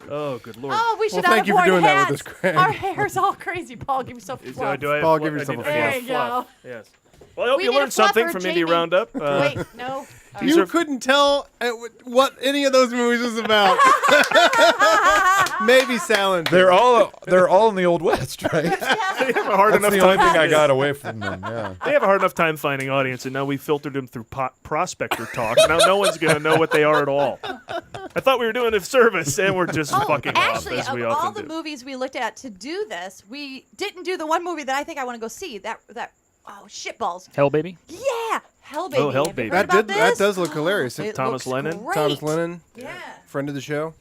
Oh, good lord. Oh, we should Well, thank have you for worn doing that with hats. us, Craig. Our hair's all crazy. Paul, give yourself a Do fluff. I have Paul, fluff? give yourself I a need- There you go. Yes. Well, I hope We you need a learned something fluffer, from Indie Jamie. Roundup. Wait, no. You couldn't tell what any of those movies was about. Maybe Salinger. They're all in the Old West, right? They have a hard That's enough the only time. thing I got away from them. Yeah. They have a hard enough time finding audience, and now we filtered them through prospector talk. Now no one's going to know what they are at all. I thought we were doing a service, and we're just fucking Actually, off, as we of all often the do. movies we looked at to do this, we didn't do the one movie that I think I want to go see. Shitballs. Hell, baby. Yeah, Hell Baby. Oh, Hell Have you Baby. heard That about did. That this? does look hilarious. It Thomas looks Lennon? great. Thomas Lennon, Yeah. friend of the show.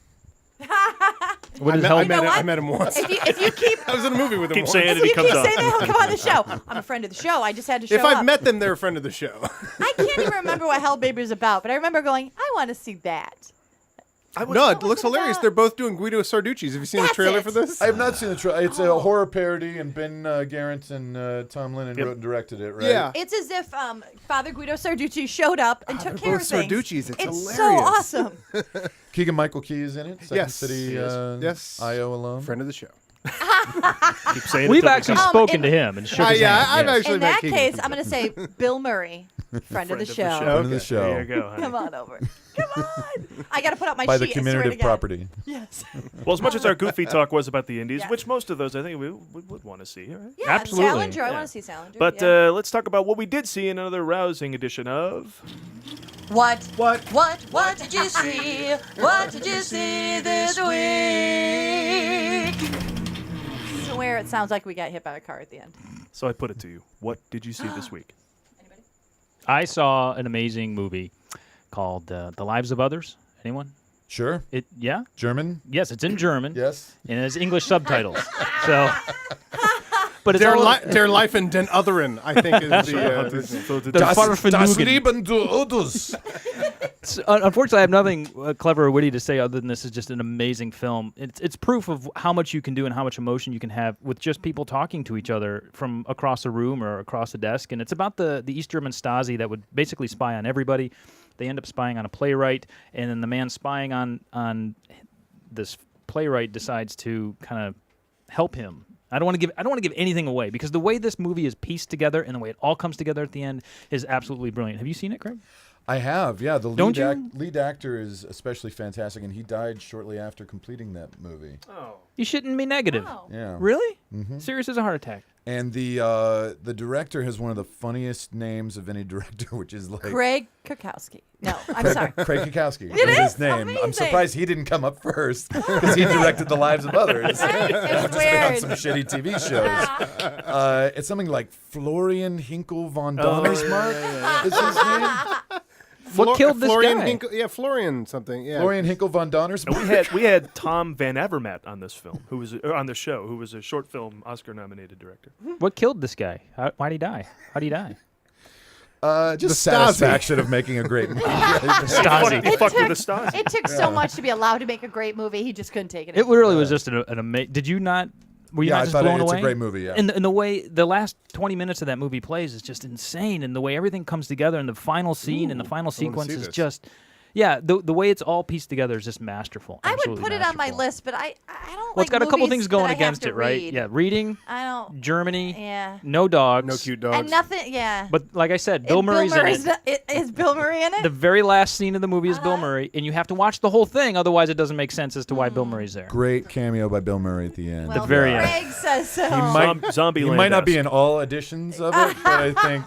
What is I Hell? met him once. If you keep I was in a movie with him Keep once. saying it, if he you comes keep on. saying that, he'll come on the show. I'm a friend of the show. I just had to show If I've up. met them, they're a friend of the show. I can't even remember what Hell Baby is about, but I remember going, I want to see that. No, it looks it hilarious. about? They're both doing Guido Sarducci's. Have you seen the That's trailer it. for this? I have not seen the trailer. It's a horror parody, and Ben Garrett and Tom Lennon wrote and directed it, right? Yeah. It's as if Father Guido Sarducci showed up and took care both of things. Sarducci's. It's so hilarious. awesome. Keegan-Michael Key is in it. Second Yes. City Yes. IO alum. Friend of the show. Keep saying it We've till we actually come- spoken to him and shook his hand. I've yes. actually In met that Keegan. case, I'm going to say Bill Murray, friend of the show. Friend of the show. There you go, honey. Come on over. Come on. I got to put up my By sheet. the community I swear to God. property. Yes. Well, as much as our goofy talk was about the indies, Yes. which most of those I think we would want to see, right? Yeah, Absolutely. Salinger. I Yeah. want to see Salinger. But yeah. let's talk about what we did see in another rousing edition of... What did you see? What did you see this week? I swear it sounds like we got hit by a car at the end. So I put it to you. What did you see this week? I saw an amazing movie called The Lives of Others. Anyone? Sure. Yeah? German? Yes, it's in German. Yes. And it has English subtitles. So, but it's all Der Life in den Otheren, I think, is the. Das Vergnügen. Leben du Others. Unfortunately, I have nothing clever or witty to say other than this is just an amazing film. It's proof of how much you can do and how much emotion you can have with just people talking to each other from across a room or across a desk. And it's about the East German Stasi that would basically spy on everybody. They end up spying on a playwright, and then the man spying on this playwright decides to kind of help him. I don't want to give anything away because the way this movie is pieced together and the way it all comes together at the end is absolutely brilliant. Have you seen it, Craig? I have, yeah. The Don't you? lead actor is especially fantastic, and he died shortly after completing that movie. Oh. You shouldn't be negative. Wow. Yeah. Really? Mm-hmm. Serious as a heart attack. And the director has one of the funniest names of any director, which is like Craig Cackowski. No, I'm sorry. Craig Cackowski. It is is his name. I'm amazing. surprised he didn't come up first because he directed The Lives of Others. Right? It's Just been on weird. some shitty TV shows. It's something like Florian Hinkle von Donnersmarck is his name. What killed this Florian guy? Hinkle, yeah, Florian something. Yeah. Florian Hinkle von Donnersmarck. We had Tom Van Avermaet on this film, who was on the show, who was a short film Oscar-nominated director. What killed this guy? Why'd he die? How'd he die? Just The Stasi. satisfaction of making a great movie. Stasi. He fucked with the Stasi. It took so much to be allowed to make a great movie. He just couldn't take it. It really was just an amazing. Did you not? Were you Yeah, not I just thought blown it's away? a great movie, yeah. And the way the last 20 minutes of that movie plays is just insane, and the way everything comes together, and the final scene and the final sequence see is this. just. Yeah, the way it's all pieced together is just masterful. I would absolutely put it on my masterful. list, but I don't Well, like it's got a couple movies things going that I have against to it, right? read. Yeah, reading, I don't. Germany, Yeah. no dogs, No cute dogs. And nothing. Yeah. But like I said, Bill Murray's in it. Is Bill Murray in it? The very last scene of the movie is Bill Murray, and you have to watch the whole thing, otherwise it doesn't make sense as to why Bill Murray's there. Great cameo by Bill Murray at the end. Well, the very end. Craig says so. Zombie He might not be in all editions of it, but I think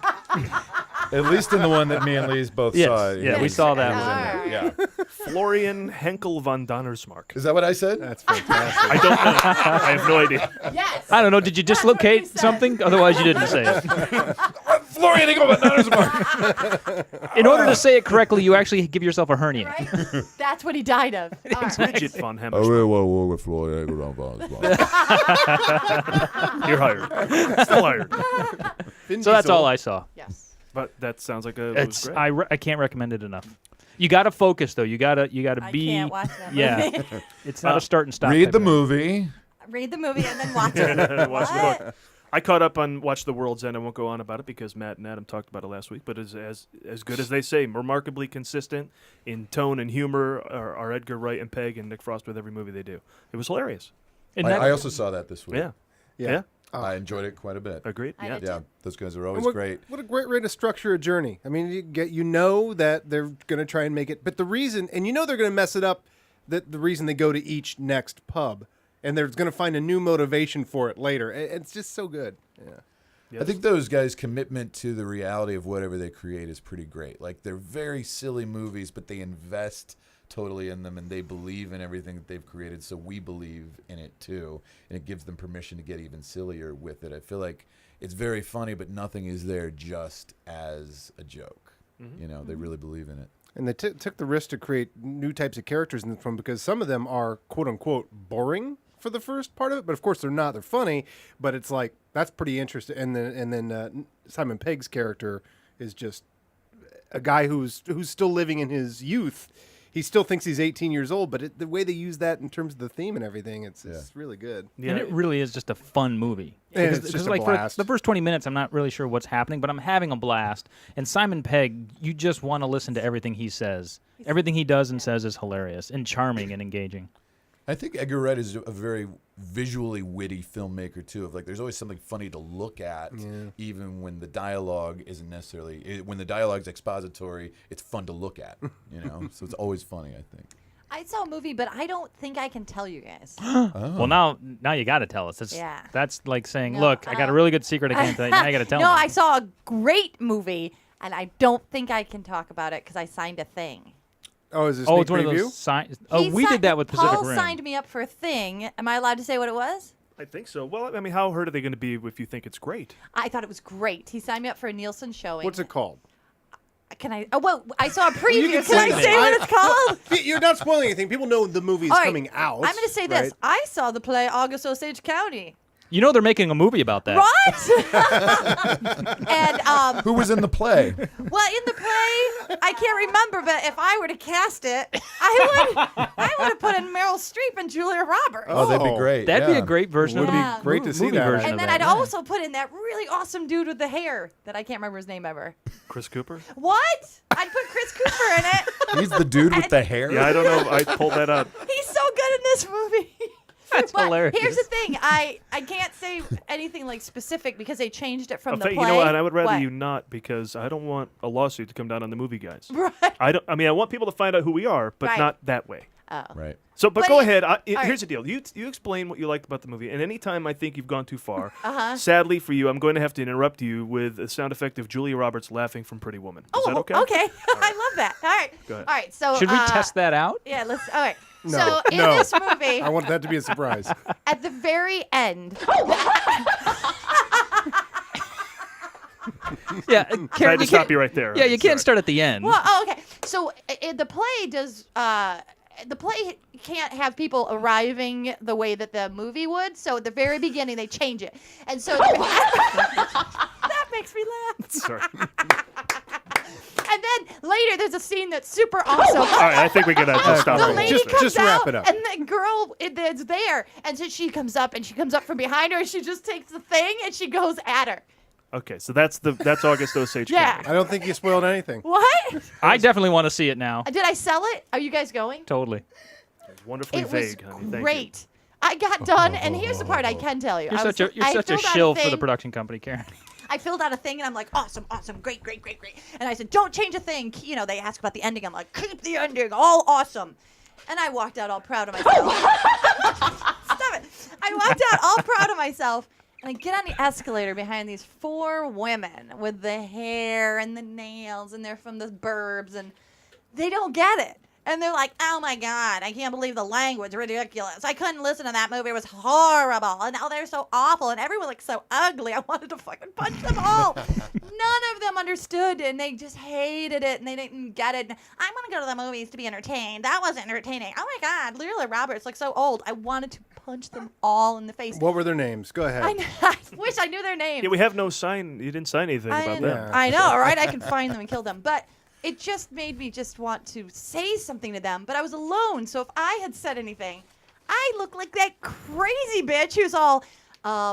at least in the one that me and Lee's both Yes, saw. yeah, we saw that one. Yeah. Florian Henkel von Donnersmarck. Is that what I said? That's fantastic. I don't know. I have no idea. Yes. I don't know. Did you dislocate said. something? Otherwise, you didn't say it. Florian Engelbart. In order to say it correctly, you actually give yourself a hernia. Right? That's what he died of. All right. Bridget von I really want to work with Florian Engelbart. You're hired. Still hired. So that's all I saw. Yes. But that sounds like it was great. I can't recommend it enough. You got to focus though. You got to be. I can't watch that movie. Yeah, it's not a start and stop. Read type the of- movie. Read the movie and then watch it. Watch the What? book. I caught up on Watch the World's End. I won't go on about it because Matt and Adam talked about it last week. But as good as they say, remarkably consistent in tone and humor are Edgar Wright and Peg and Nick Frost with every movie they do. It was hilarious. I also saw that this week. Yeah. I enjoyed it quite a bit. Agreed. I Yeah. did Yeah, those guys are always What, great. what a great way to structure a journey. I mean, you know that they're going to try and make it, but the reason, and you know they're going to mess it up, that the reason they go to each next pub, and they're going to find a new motivation for it later. It's just so good. Yeah. Yes. I think those guys' commitment to the reality of whatever they create is pretty great. Like, they're very silly movies, but they invest totally in them, and they believe in everything that they've created, so we believe in it too, and it gives them permission to get even sillier with it. I feel like it's very funny, but nothing is there just as a joke. You know, they really believe in it. And they took the risk to create new types of characters in this film because some of them are quote unquote boring for the first part of it, but of course they're not. They're funny, but it's like that's pretty interesting. And then Simon Pegg's character is just a guy who's still living in his youth. He still thinks he's 18 years old, but the way they use that in terms of the theme and everything, it's really good. And it really is just a fun movie. Yeah, it's just a like blast. For the first 20 minutes, I'm not really sure what's happening, but I'm having a blast. And Simon Pegg, you just want to listen to everything he says. Everything he does and says is hilarious and charming and engaging. I think Edgar Wright is a very visually witty filmmaker too. Of like, there's always something funny to look at, even when the dialogue isn't necessarily. When the dialogue's expository, it's fun to look at. You know, so it's always funny. I think. I saw a movie, but I don't think I can tell you guys. Well, now you got to tell us. That's like saying, No, look, I got a really good secret I can't tell you. Now you got to tell me. No, I saw a great movie, and I don't think I can talk about it because I signed a thing. Oh, is this it's one of those signs. Oh, we did that with Pacific Paul Rim. signed me up for a thing. Am I allowed to say what it was? I think so. Well, I mean, how hurt are they going to be if you think it's great? I thought it was great. He signed me up for a Nielsen showing. What's it called? Can I? Oh, well, I saw a preview. can Can I say say what it's called? You're not spoiling anything. People know the movie's All right, coming out. I'm going to say this. I saw the play August Osage County. You know they're making a movie about that. What? And Who was in the play? well, in the play, I can't remember, but if I were to cast it, I would have put in Meryl Streep and Julia Roberts. Oh, that'd be great. That'd be yeah. a great version Would of be the great to see movie that, version And of then that. I'd also put in that really awesome dude with the hair that I can't remember his name ever. Chris Cooper? What? I'd put Chris Cooper in it. He's the dude with the hair. Yeah, I don't know. I pulled that out. He's so good in this movie. That's but hilarious. Here's the thing. I can't say anything like specific because they changed it from the play. You know what? And I would rather What? you not because I don't want a lawsuit to come down on the movie guys. Right. I mean, I want people to find out who we are, but Right. not that way. Oh. Right. So, but But go it- ahead. all Here's right. the deal. You explain what you liked about the movie, and anytime I think you've gone too far, Uh-huh. sadly for you, I'm going to have to interrupt you with a sound effect of Julia Roberts laughing from Pretty Woman. Is that okay? Okay. I love that. All right. Go ahead. All right. So Should we test that out? Yeah. Let's. All right. No, So in no. this movie, I want that to be a surprise. at the very end, Yeah, I had to stop you right there. Yeah, you I'm can't sorry. start at the end. well, okay. So the play does. The play can't have people arriving the way that the movie would. So at the very beginning, they change it, and so that makes me laugh. Sorry. And then later, there's a scene that's super awesome. All right, I think we can just stop The right lady here. comes just wrap out, it up. and the girl that's there, and so she comes up, and she comes up from behind her, and she just takes the thing, and she goes at her. Okay, so that's August Osage Yeah. County. I don't think you spoiled anything. What? I definitely want to see it now. Did I sell it? Are you guys going? Totally. Wonderfully It vague, honey. was Thank great. I got done, and here's the part I can tell you. You're I such was- a you're I such a filled out shill for the thing. production company, Karen. I filled out a thing, and I'm like, awesome, great. And I said, don't change a thing. You know, they ask about the ending. I'm like, keep the ending, all awesome. And I walked out all proud of myself. Stop it. I walked out all proud of myself, and I get on the escalator behind these 4 women with the hair and the nails, and they're from the burbs, and they don't get it. And they're like, oh my God, I can't believe the language, ridiculous. I couldn't listen to that movie. It was horrible. And now they're so awful. And everyone looks so ugly. I wanted to fucking punch them all. None of them understood. And they just hated it. And they didn't get it. And I'm going to go to the movies to be entertained. That wasn't entertaining. Oh my God, Julia Roberts looks so old. I wanted to punch them all in the face. What were their names? Go ahead. I wish I knew their names. Yeah, we have no sign. You didn't sign anything about that. I know, right? I can find them and kill them. But it just made me just want to say something to them. But I was alone, so if I had said anything, I look like that crazy bitch who's all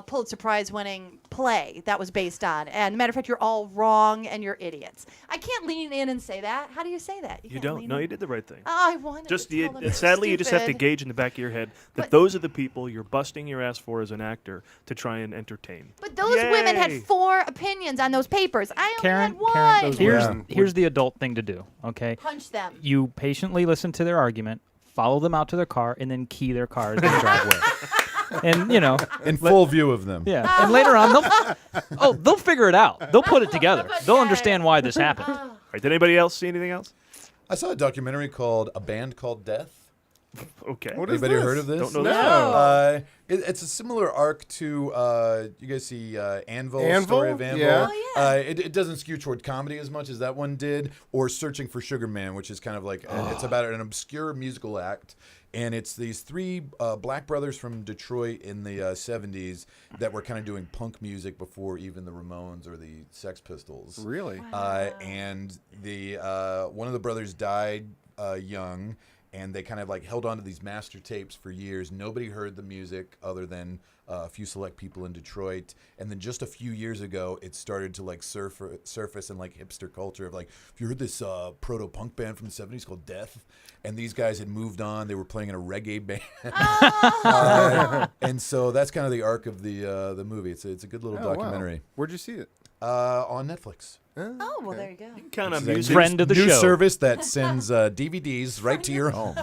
Pulitzer Prize-winning play that was based on. And matter of fact, you're all wrong and you're idiots. I can't lean in and say that. How do you say that? You don't. No, you did the right thing. Oh, I wanted Just to tell them they're sadly, you just have to stupid. gauge in the back of your head that those are the people you're busting your ass for as an actor to try and entertain. But those women had 4 opinions on those papers. I only had 1. Here's the adult thing to do, okay? Punch them. You patiently listen to their argument, follow them out to their car, and then key their car as they drive away. And, in full view of them. Yeah. And later on, they'll figure it out. They'll put it together. They'll understand why this happened. All right, did anybody else see anything else? I saw a documentary called A Band Called Death. Okay. Anybody heard of this? Don't know this. It's a similar arc to you guys see Anvil? Story of Anvil. Yeah. It doesn't skew toward comedy as much as that one did, or Searching for Sugar Man, which is kind of like it's about an obscure musical act. And it's these 3 black brothers from Detroit in the 70s that were kind of doing punk music before even the Ramones or the Sex Pistols. Really? And the one of the brothers died young, and they kind of like held on to these master tapes for years. Nobody heard the music other than a few select people in Detroit. And then just a few years ago, it started to like surface in like hipster culture of like, have you heard this proto-punk band from the 70s called Death? And these guys had moved on. They were playing in a reggae band. And so that's kind of the arc of the movie. It's a good little documentary. Wow. Where'd you see it? On Netflix. Oh, well, there you go. Kind of It's a friend of the new show. service that sends DVDs right to your home.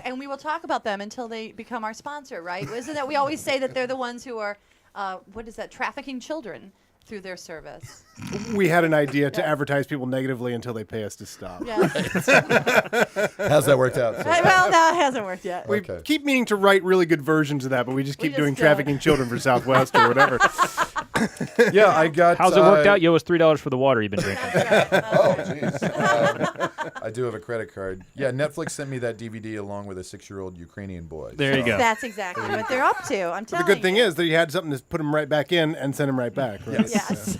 And we will talk about them until they become our sponsor, right? Isn't that we always say that they're the ones who are, trafficking children through their service. We had an idea to advertise people negatively until they pay us to stop. Yeah. How's that worked out? Well, that hasn't worked yet. We keep meaning to write really good versions of that, but we just keep doing trafficking children for Southwest or whatever. Yeah, I got. How's it worked out? You owe us $3 for the water you've been drinking. Oh, jeez. I do have a credit card. Yeah, Netflix sent me that DVD along with a 6-year-old Ukrainian boy. There you go. That's exactly what they're up to. I'm telling The good thing is that you had something to put them right back in and send them right back. Right? Yes.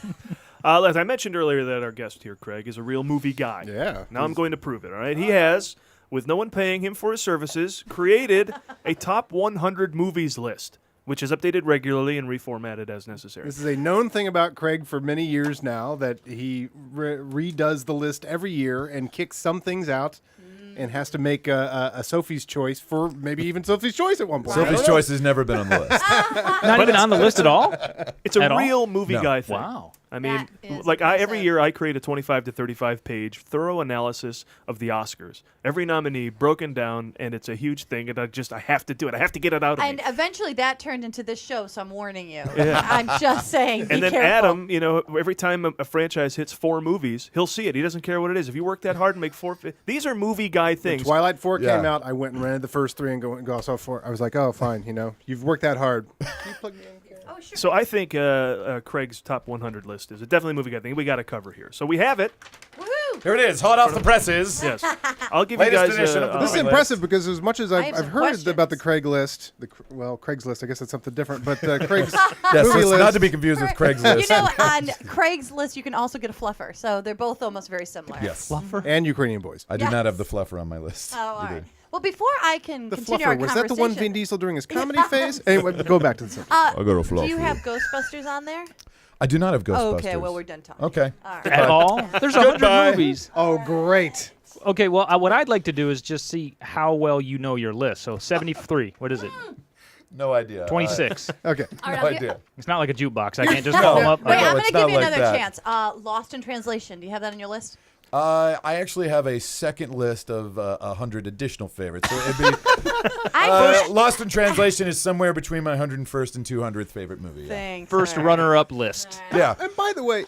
As I mentioned earlier, that our guest here, Craig, is a real movie guy. Yeah. Now I'm going to prove it, all right? He has, with no one paying him for his services, created a top 100 movies list, which is updated regularly and reformatted as necessary. This is a known thing about Craig for many years now, that he redoes the list every year and kicks some things out and has to make a Sophie's Choice for maybe even Sophie's Choice at one point. Sophie's Choice has never been on the list. Not even on the list at all? It's a At all? real movie No. guy thing. Wow. I mean, That is like every impressive. year I create a 25 to 35 page thorough analysis of the Oscars. Every nominee broken down, and it's a huge thing, and I have to do it. I have to get it out of And me. eventually that turned into this show, so I'm warning you. Yeah. I'm just saying, be And then careful. Adam, every time a franchise hits 4 movies, he'll see it. He doesn't care what it is. If you work that hard and make 4, these are movie guy When things. Twilight 4 Yeah. came out, I went and rented the first 3 and go saw 4. I was like, oh, fine, you've worked that hard. Can you plug me in? Oh, sure. So I think Craig's top 100 list is definitely a movie guy thing. We got to cover here. So we have it. Woohoo! Here it is, hot off the presses. Yes. I'll give you Latest guys edition of the This is movie impressive because as much as I I've have some heard questions. about the Craig list, Craig's list, I guess that's something different, but Craig's Yes, movie it's list. not to be confused with Craigslist. On Craig's list, you can also get a fluffer, so they're both almost very similar. Yes. and Ukrainian boys. I do not have the fluffer on my list. Oh, all either. right. Well, before I can The continue our fluffer, was that the one conversation, Vin Diesel during his comedy phase? Anyway, go back to the subject. I'll go to do you fluffer. have Ghostbusters on there? I do not have Ghostbusters. Oh, okay, well, we're done talking. Okay. All right. At all? There's 100 Goodbye. movies. Oh, great. Okay, well, what I'd like to do is just see how well you know your list. So 73. What is it? No idea. 26. Okay. All right, No I'll gi- idea. It's not like a jukebox. I can't just call them up. Wait, No, I'm going it's to give not you like another that. chance. Lost in Translation. Do you have that on your list? I actually have a second list of 100 additional favorites. So it'd be Lost in Translation is somewhere between my 101st and 200th favorite movie. Yeah. Thanks. First all right. runner-up list. Yeah. And by the way,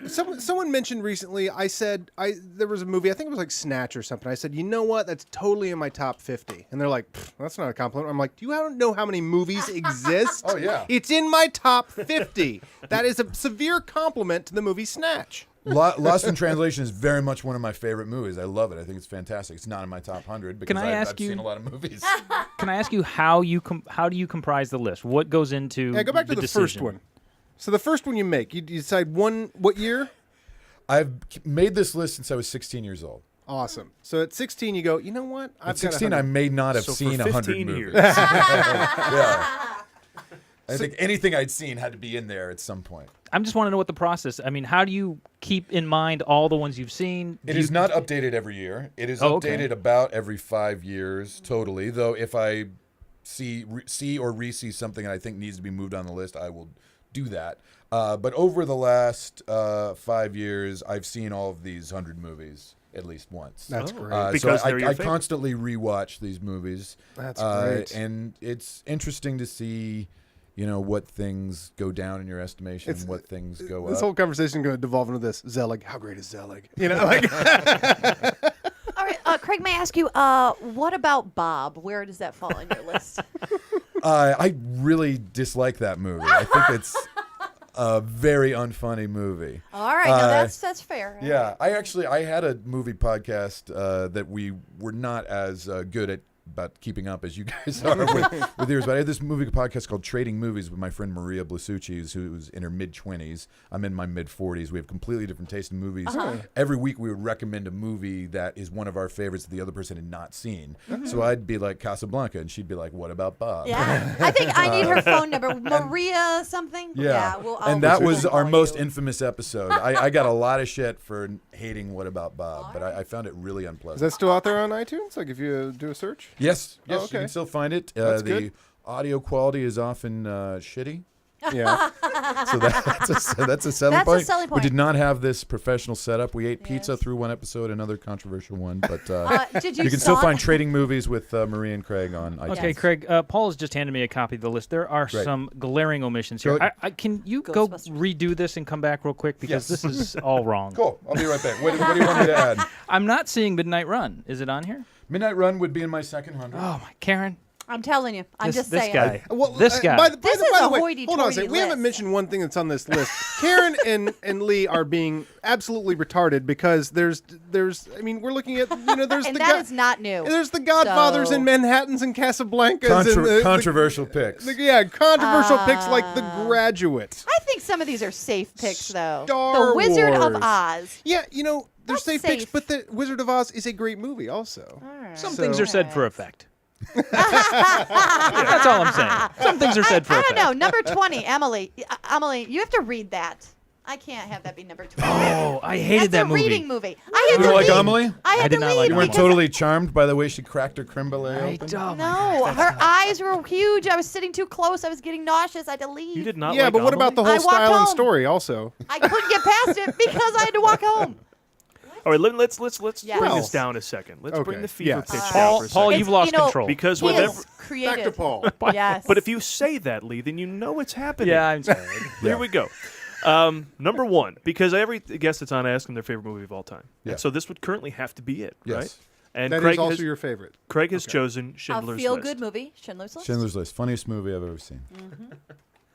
Someone mentioned recently, there was a movie, I think it was like Snatch or something. I said, you know what? That's totally in my top 50. And they're like, that's not a compliment. I'm like, do you know how many movies exist? Oh, yeah. It's in my top 50. That is a severe compliment to the movie Snatch. Lost in Translation is very much one of my favorite movies. I love it. I think it's fantastic. It's not in my top 100 because I've seen a lot of movies. Can I ask you how do you comprise the list? What goes into go back to the decision? first one. So the first one you make, you decide what year? I've made this list since I was 16 years old. Awesome. So at 16, you go, you know what? At 16, I may not have seen 100 movies. years. Yeah. I think anything I'd seen had to be in there at some point. I just want to know what the process. I mean, how do you keep in mind all the ones you've seen? It is not updated every year. It is updated about every 5 years totally. Though if I see or re-see something that I think needs to be moved on the list, I will do that. But over the last 5 years, I've seen all of these 100 movies at least once. That's great. Because I constantly rewatch these movies. That's great. And it's interesting to see, what things go down in your estimation, what things go up. This whole conversation is going to devolve into this. Zelig, how great is Zelig? All right, Craig, may I ask you, what about Bob? Where does that fall on your list? I really dislike that movie. I think it's a very unfunny movie. All right, no, that's fair. Yeah, I had a movie podcast that we were not as good at about keeping up as you guys are with yours. But I had this movie podcast called Trading Movies with my friend Maria Blasucci, who's in her mid-20s. I'm in my mid-40s. We have completely different taste in movies. Every week we would recommend a movie that is one of our favorites that the other person had not seen. So I'd be like Casablanca, and she'd be like, what about Bob? Yeah, I think I need her phone number. Maria something? Yeah. And that was our most infamous episode. I got a lot of shit for hating What About Bob, but I found it really unpleasant. Is that still out there on iTunes? Like if you do a search? Yes, okay. You can still find it. That's the good. audio quality is often shitty. Yeah. So that's a selling That's a point. selling We point. did not have this professional setup. We ate pizza through one episode, another controversial one. But Did you you can still saw- find Trading Movies with Marie and Craig on iTunes. Okay, Craig, Paul has just handed me a copy of the list. There are some glaring omissions here. Go- Can you go redo this and come back real quick? Because this is all wrong. Cool. I'll be right back. What do you want me to add? I'm not seeing Midnight Run. Is it on here? Midnight Run would be in my second 100. Oh, my. Karen. I'm telling you. I'm just this saying. guy. Well, This guy. By the This is by the a way, hoity-toity hold on a second. We haven't list. mentioned one thing that's on this list. Karen and Lee are being absolutely retarded because there's I mean, we're looking at there's And the that is not new. there's the Godfathers So- and Manhattans and Casablancas and Controversial picks. controversial picks like The Graduate. I think some of these are safe picks, though. Star The Wizard of Wars. Oz. Yeah, they're That's safe picks, safe. but The Wizard of Oz is a great movie also. Some things are said for effect. That's all I'm saying. Some things are said for I effect. don't know. Number 20, Emily. Emily, you have to read that. I can't have that be number 20. Oh, I hated That's that movie. a reading movie. I had You to don't like leave. Amelie? I had I did to not leave. like You weren't because- totally charmed by the way she cracked her creme brulee open? No, her eyes were huge. I was sitting too close. I was getting nauseous. I had to leave. You did not Yeah, like but what about the whole I walked style and home. story also? I couldn't get past it because I had to walk home. All right, let's Yes. bring this down a second. Let's bring Okay, the fever yes. pitch down Paul, for a Paul, second. you've lost control. Because he with is every, creative. Back to Paul. Yes. but if you say that, Lee, then you know it's happening. Yeah, I'm sorry. Here we go. Number one, because every guest that's on, I ask them their favorite movie of all time. Yeah. And so this would currently have to be it, Yes. right? And That Craig is also has, your favorite. Craig has chosen a Schindler's feel List. good movie, Schindler's List. Schindler's List, funniest movie I've ever seen.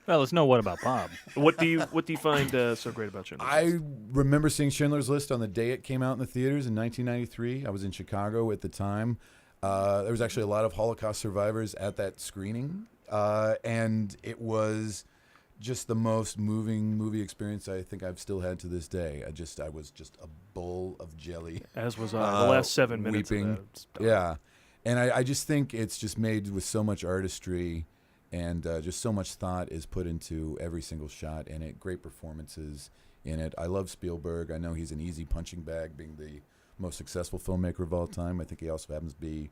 Well, let's know what about Bob. What do you find so great about Schindler's List? I remember seeing Schindler's List on the day it came out in the theaters in 1993. I was in Chicago at the time. There was actually a lot of Holocaust survivors at that screening, and it was just the most moving movie experience I think I've still had to this day. I was just a bowl of jelly. As was I. The last 7 minutes weeping. of that. Yeah, and I just think it's just made with so much artistry. And just so much thought is put into every single shot in it. Great performances in it. I love Spielberg. I know he's an easy punching bag, being the most successful filmmaker of all time. I think he also happens to be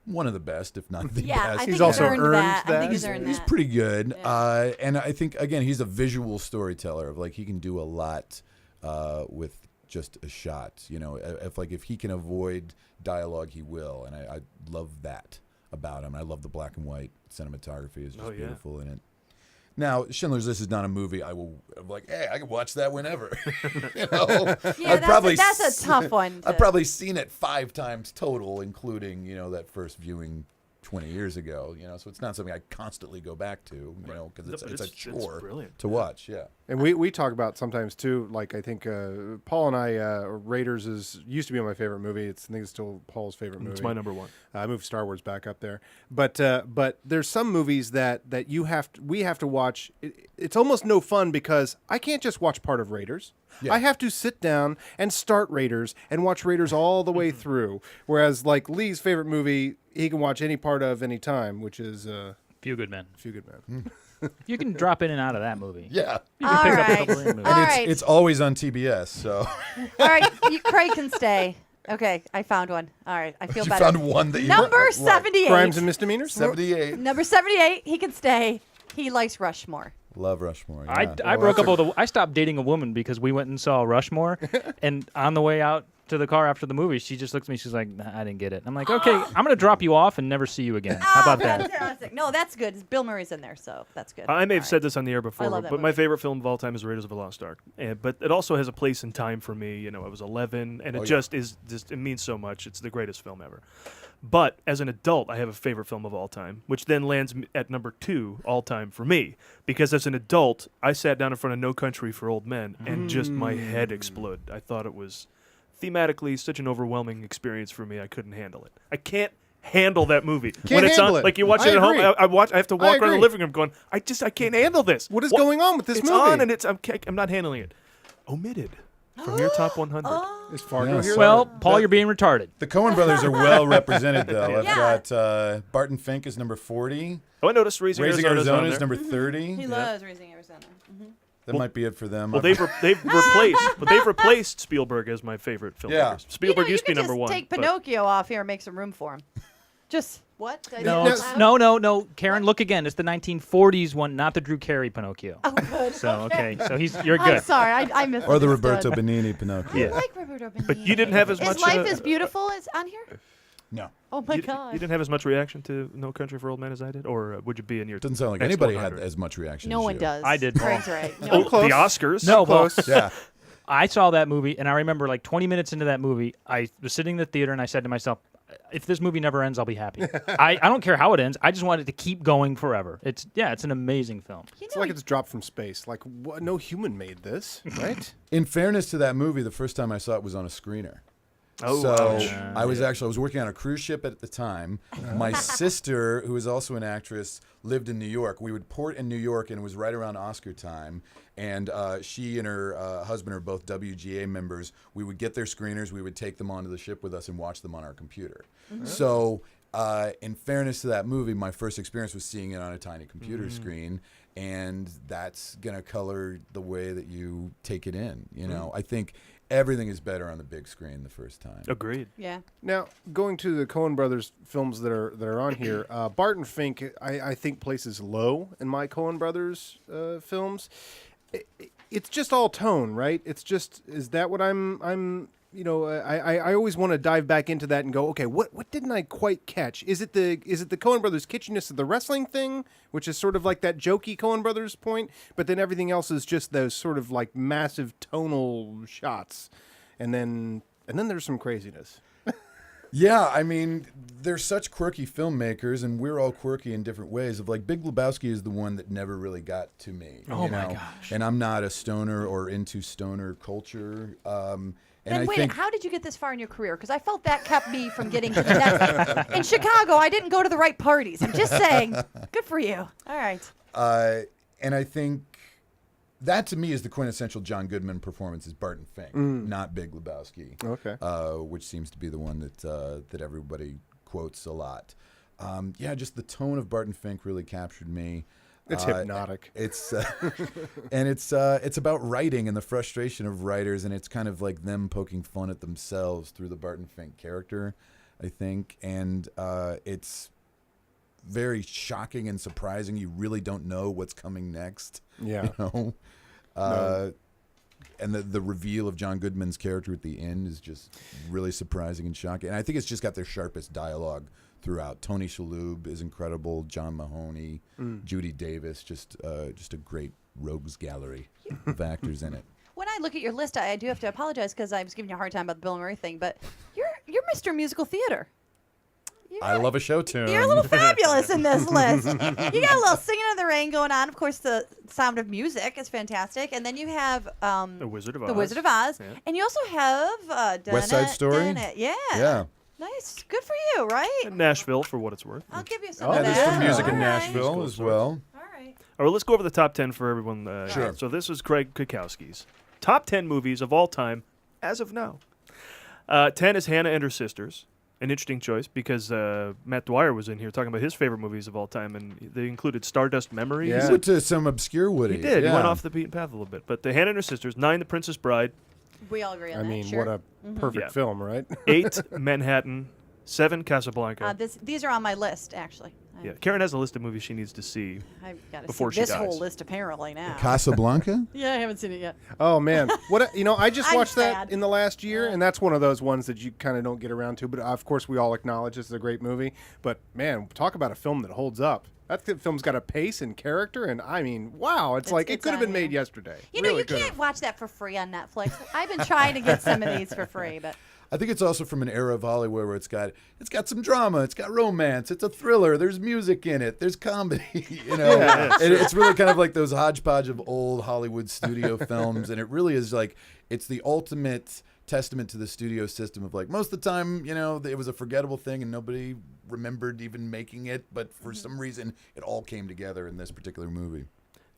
one of the best, if not the Yeah, I best. think He's also earned earned that. I that. think he's earned He's that. pretty good. Yeah. And I think, again, he's a visual storyteller. Of like, he can do a lot with just a shot. If he can avoid dialogue, he will. And I love that about him. I love the black and white cinematography. Is just beautiful in it. Now, Schindler's List is not a movie I'm like, hey, I can watch that whenever. You know? Yeah, that's a tough one. I've probably seen it 5 times total, including, that first viewing 20 years ago, so it's not something I constantly go back to, because it's a chore to watch, yeah. And we talk about sometimes too, like I think Paul and I, Raiders used to be my favorite movie. I think it's still Paul's favorite movie. It's my number 1. I moved Star Wars back up there, but there's some movies that we have to watch. It's almost no fun because I can't just watch part of Raiders. Yeah. I have to sit down and start Raiders and watch Raiders all the way through. Whereas like Lee's favorite movie, he can watch any part of any time, which is Few Good Men. Few Good Men. You can drop in and out of that movie. Yeah. You can pick up a couple of movies. And it's always on TBS, so. All right, Craig can stay. Okay, I found one. All right, I feel you better. Found one that you Number 78. Crimes and Misdemeanors? 78. Number 78, he can stay. He likes Rushmore. Love Rushmore. Yeah. I broke up with I stopped dating a woman because we went and saw Rushmore, and on the way out to the car after the movie, she just looks at me. She's like, nah, I didn't get it. I'm like, okay, I'm going to drop you off and never see you again. How about that? Fantastic. No, that's good. Bill Murray's in there, so that's good. I may have said this on the air before, love that but my movie. favorite film of all time is Raiders of the Lost Ark. But it also has a place in time for me. I was 11, and it means so much. It's the greatest film ever. But as an adult, I have a favorite film of all time, which then lands at number 2 all time for me. Because as an adult, I sat down in front of No Country for Old Men, and just my head exploded. I thought it was thematically such an overwhelming experience for me. I couldn't handle it. I can't handle that movie when it's on. Like you watch it at home, I have to walk around the living room going, I can't handle this. What is going on with this movie? It's on, and I'm not handling it. Omitted from your top 100. Is Fargo here? Well, Paul, you're being retarded. The Coen brothers are well represented, though. I've got Barton Fink is number 40. Oh, I noticed Raising Arizona is number 30. He loves Raising Arizona. Mm-hmm. That might be it for them. Well, they've replaced Spielberg as my favorite filmmaker. Yeah. Spielberg used to be number 1. Take Pinocchio off here and make some room for him. Just what? No. Karen, look again. It's the 1940s one, not the Drew Carey Pinocchio. Oh, good. So okay, you're good. I'm sorry, I missed. Or the Roberto Benigni Pinocchio. I like Roberto Benigni. But you didn't have as much. Is Life is Beautiful is on here? No. Oh my God. You didn't have as much reaction to No Country for Old Men as I did, or would you be in your? Doesn't sound like anybody had as much reaction. No as one you. does. I did. Craig's right. No. The Oscars. No, close. Yeah. I saw that movie, and I remember like 20 minutes into that movie, I was sitting in the theater, and I said to myself, if this movie never ends, I'll be happy. I don't care how it ends. I just want it to keep going forever. It's an amazing film. It's like it's dropped from space. Like no human made this, right? In fairness to that movie, the first time I saw it was on a screener. Oh, so wow. I was working on a cruise ship at the time. My sister, who is also an actress, lived in New York. We would port in New York, and it was right around Oscar time. And she and her husband are both WGA members. We would get their screeners. We would take them onto the ship with us and watch them on our computer. Mm-hmm. So in fairness to that movie, my first experience was seeing it on a tiny computer screen. And that's going to color the way that you take it in. I think everything is better on the big screen the first time. Agreed. Yeah. Now, going to the Coen brothers films that are on here, Barton Fink, I think places low in my Coen brothers films. It's just all tone, right? It's just, is that what I'm I always want to dive back into that and go, okay, what didn't I quite catch? Is it the Coen brothers kitschiness of the wrestling thing, which is sort of like that jokey Coen brothers point, but then everything else is just those sort of like massive tonal shots, and then there's some craziness. Yeah, I mean, they're such quirky filmmakers, and we're all quirky in different ways. Of like, Big Lebowski is the one that never really got to me. Oh my gosh! And I'm not a stoner or into stoner culture. Then wait, how did you get this far in your career? Because I felt that kept me from getting to the next. In Chicago, I didn't go to the right parties. I'm just saying. Good for you. All right. And I think that to me is the quintessential John Goodman performance is Barton Fink, not Big Lebowski. Okay. Which seems to be the one that everybody quotes a lot. Just the tone of Barton Fink really captured me. It's hypnotic. It's and it's about writing and the frustration of writers, and it's kind of like them poking fun at themselves through the Barton Fink character, I think, and it's very shocking and surprising. You really don't know what's coming next. Yeah. No. and the reveal of John Goodman's character at the end is just really surprising and shocking. And I think it's just got their sharpest dialogue throughout. Tony Shalhoub is incredible. John Mahoney, Judy Davis, just a great rogues gallery of actors in it. When I look at your list, I do have to apologize because I was giving you a hard time about the Bill Murray thing, but you're Mr. Musical Theater. I love a show tune. You're a little fabulous in this list. You got a little Singing in the Rain going on. Of course, the Sound of Music is fantastic. And then you have The Wizard of Oz. The Wizard of Oz. Yeah. And you also have West Side Story? Yeah. Yeah. Nice. Good for you, right? And Nashville, for what it's worth. I'll give you some Oh, of there's that. some music in All right. Nashville as well. All right. All right, let's go over the top 10 for everyone. Sure. So this is Craig Cackowski's top 10 movies of all time, as of now. 10 is Hannah and Her Sisters. An interesting choice because Matt Dwyer was in here talking about his favorite movies of all time, and they included Stardust Memory. He went to some obscure Woody. He did. Yeah. He went off the beaten path a little bit. But the Hannah and Her Sisters, 9, The Princess Bride, We all agree on I that. mean, Sure. what a perfect film, right? 8, Manhattan, 7, Casablanca. These are on my list, actually. Yeah, Karen has a list of movies she needs to see I've got to before see she this dies. whole list apparently now. Casablanca? Yeah, I haven't seen it yet. Oh man, I just I'm watched that sad. in the last year, and that's one of those ones that you kind of don't get around to. But of course, we all acknowledge this is a great movie. But man, talk about a film that holds up. That film's got a pace and character, and I mean, wow, it's like it it's could have on been made yesterday. You know, Really you could've. can't watch that for free on Netflix. I've been trying to get some of these for free, but I think it's also from an era of Hollywood where it's got some drama, it's got romance, it's a thriller, there's music in it, there's comedy, you know. And it's really kind of like those hodgepodge of old Hollywood studio films, and it really is like it's the ultimate testament to the studio system of like most of the time, you know, it was a forgettable thing and nobody remembered even making it, but for some reason it all came together in this particular movie.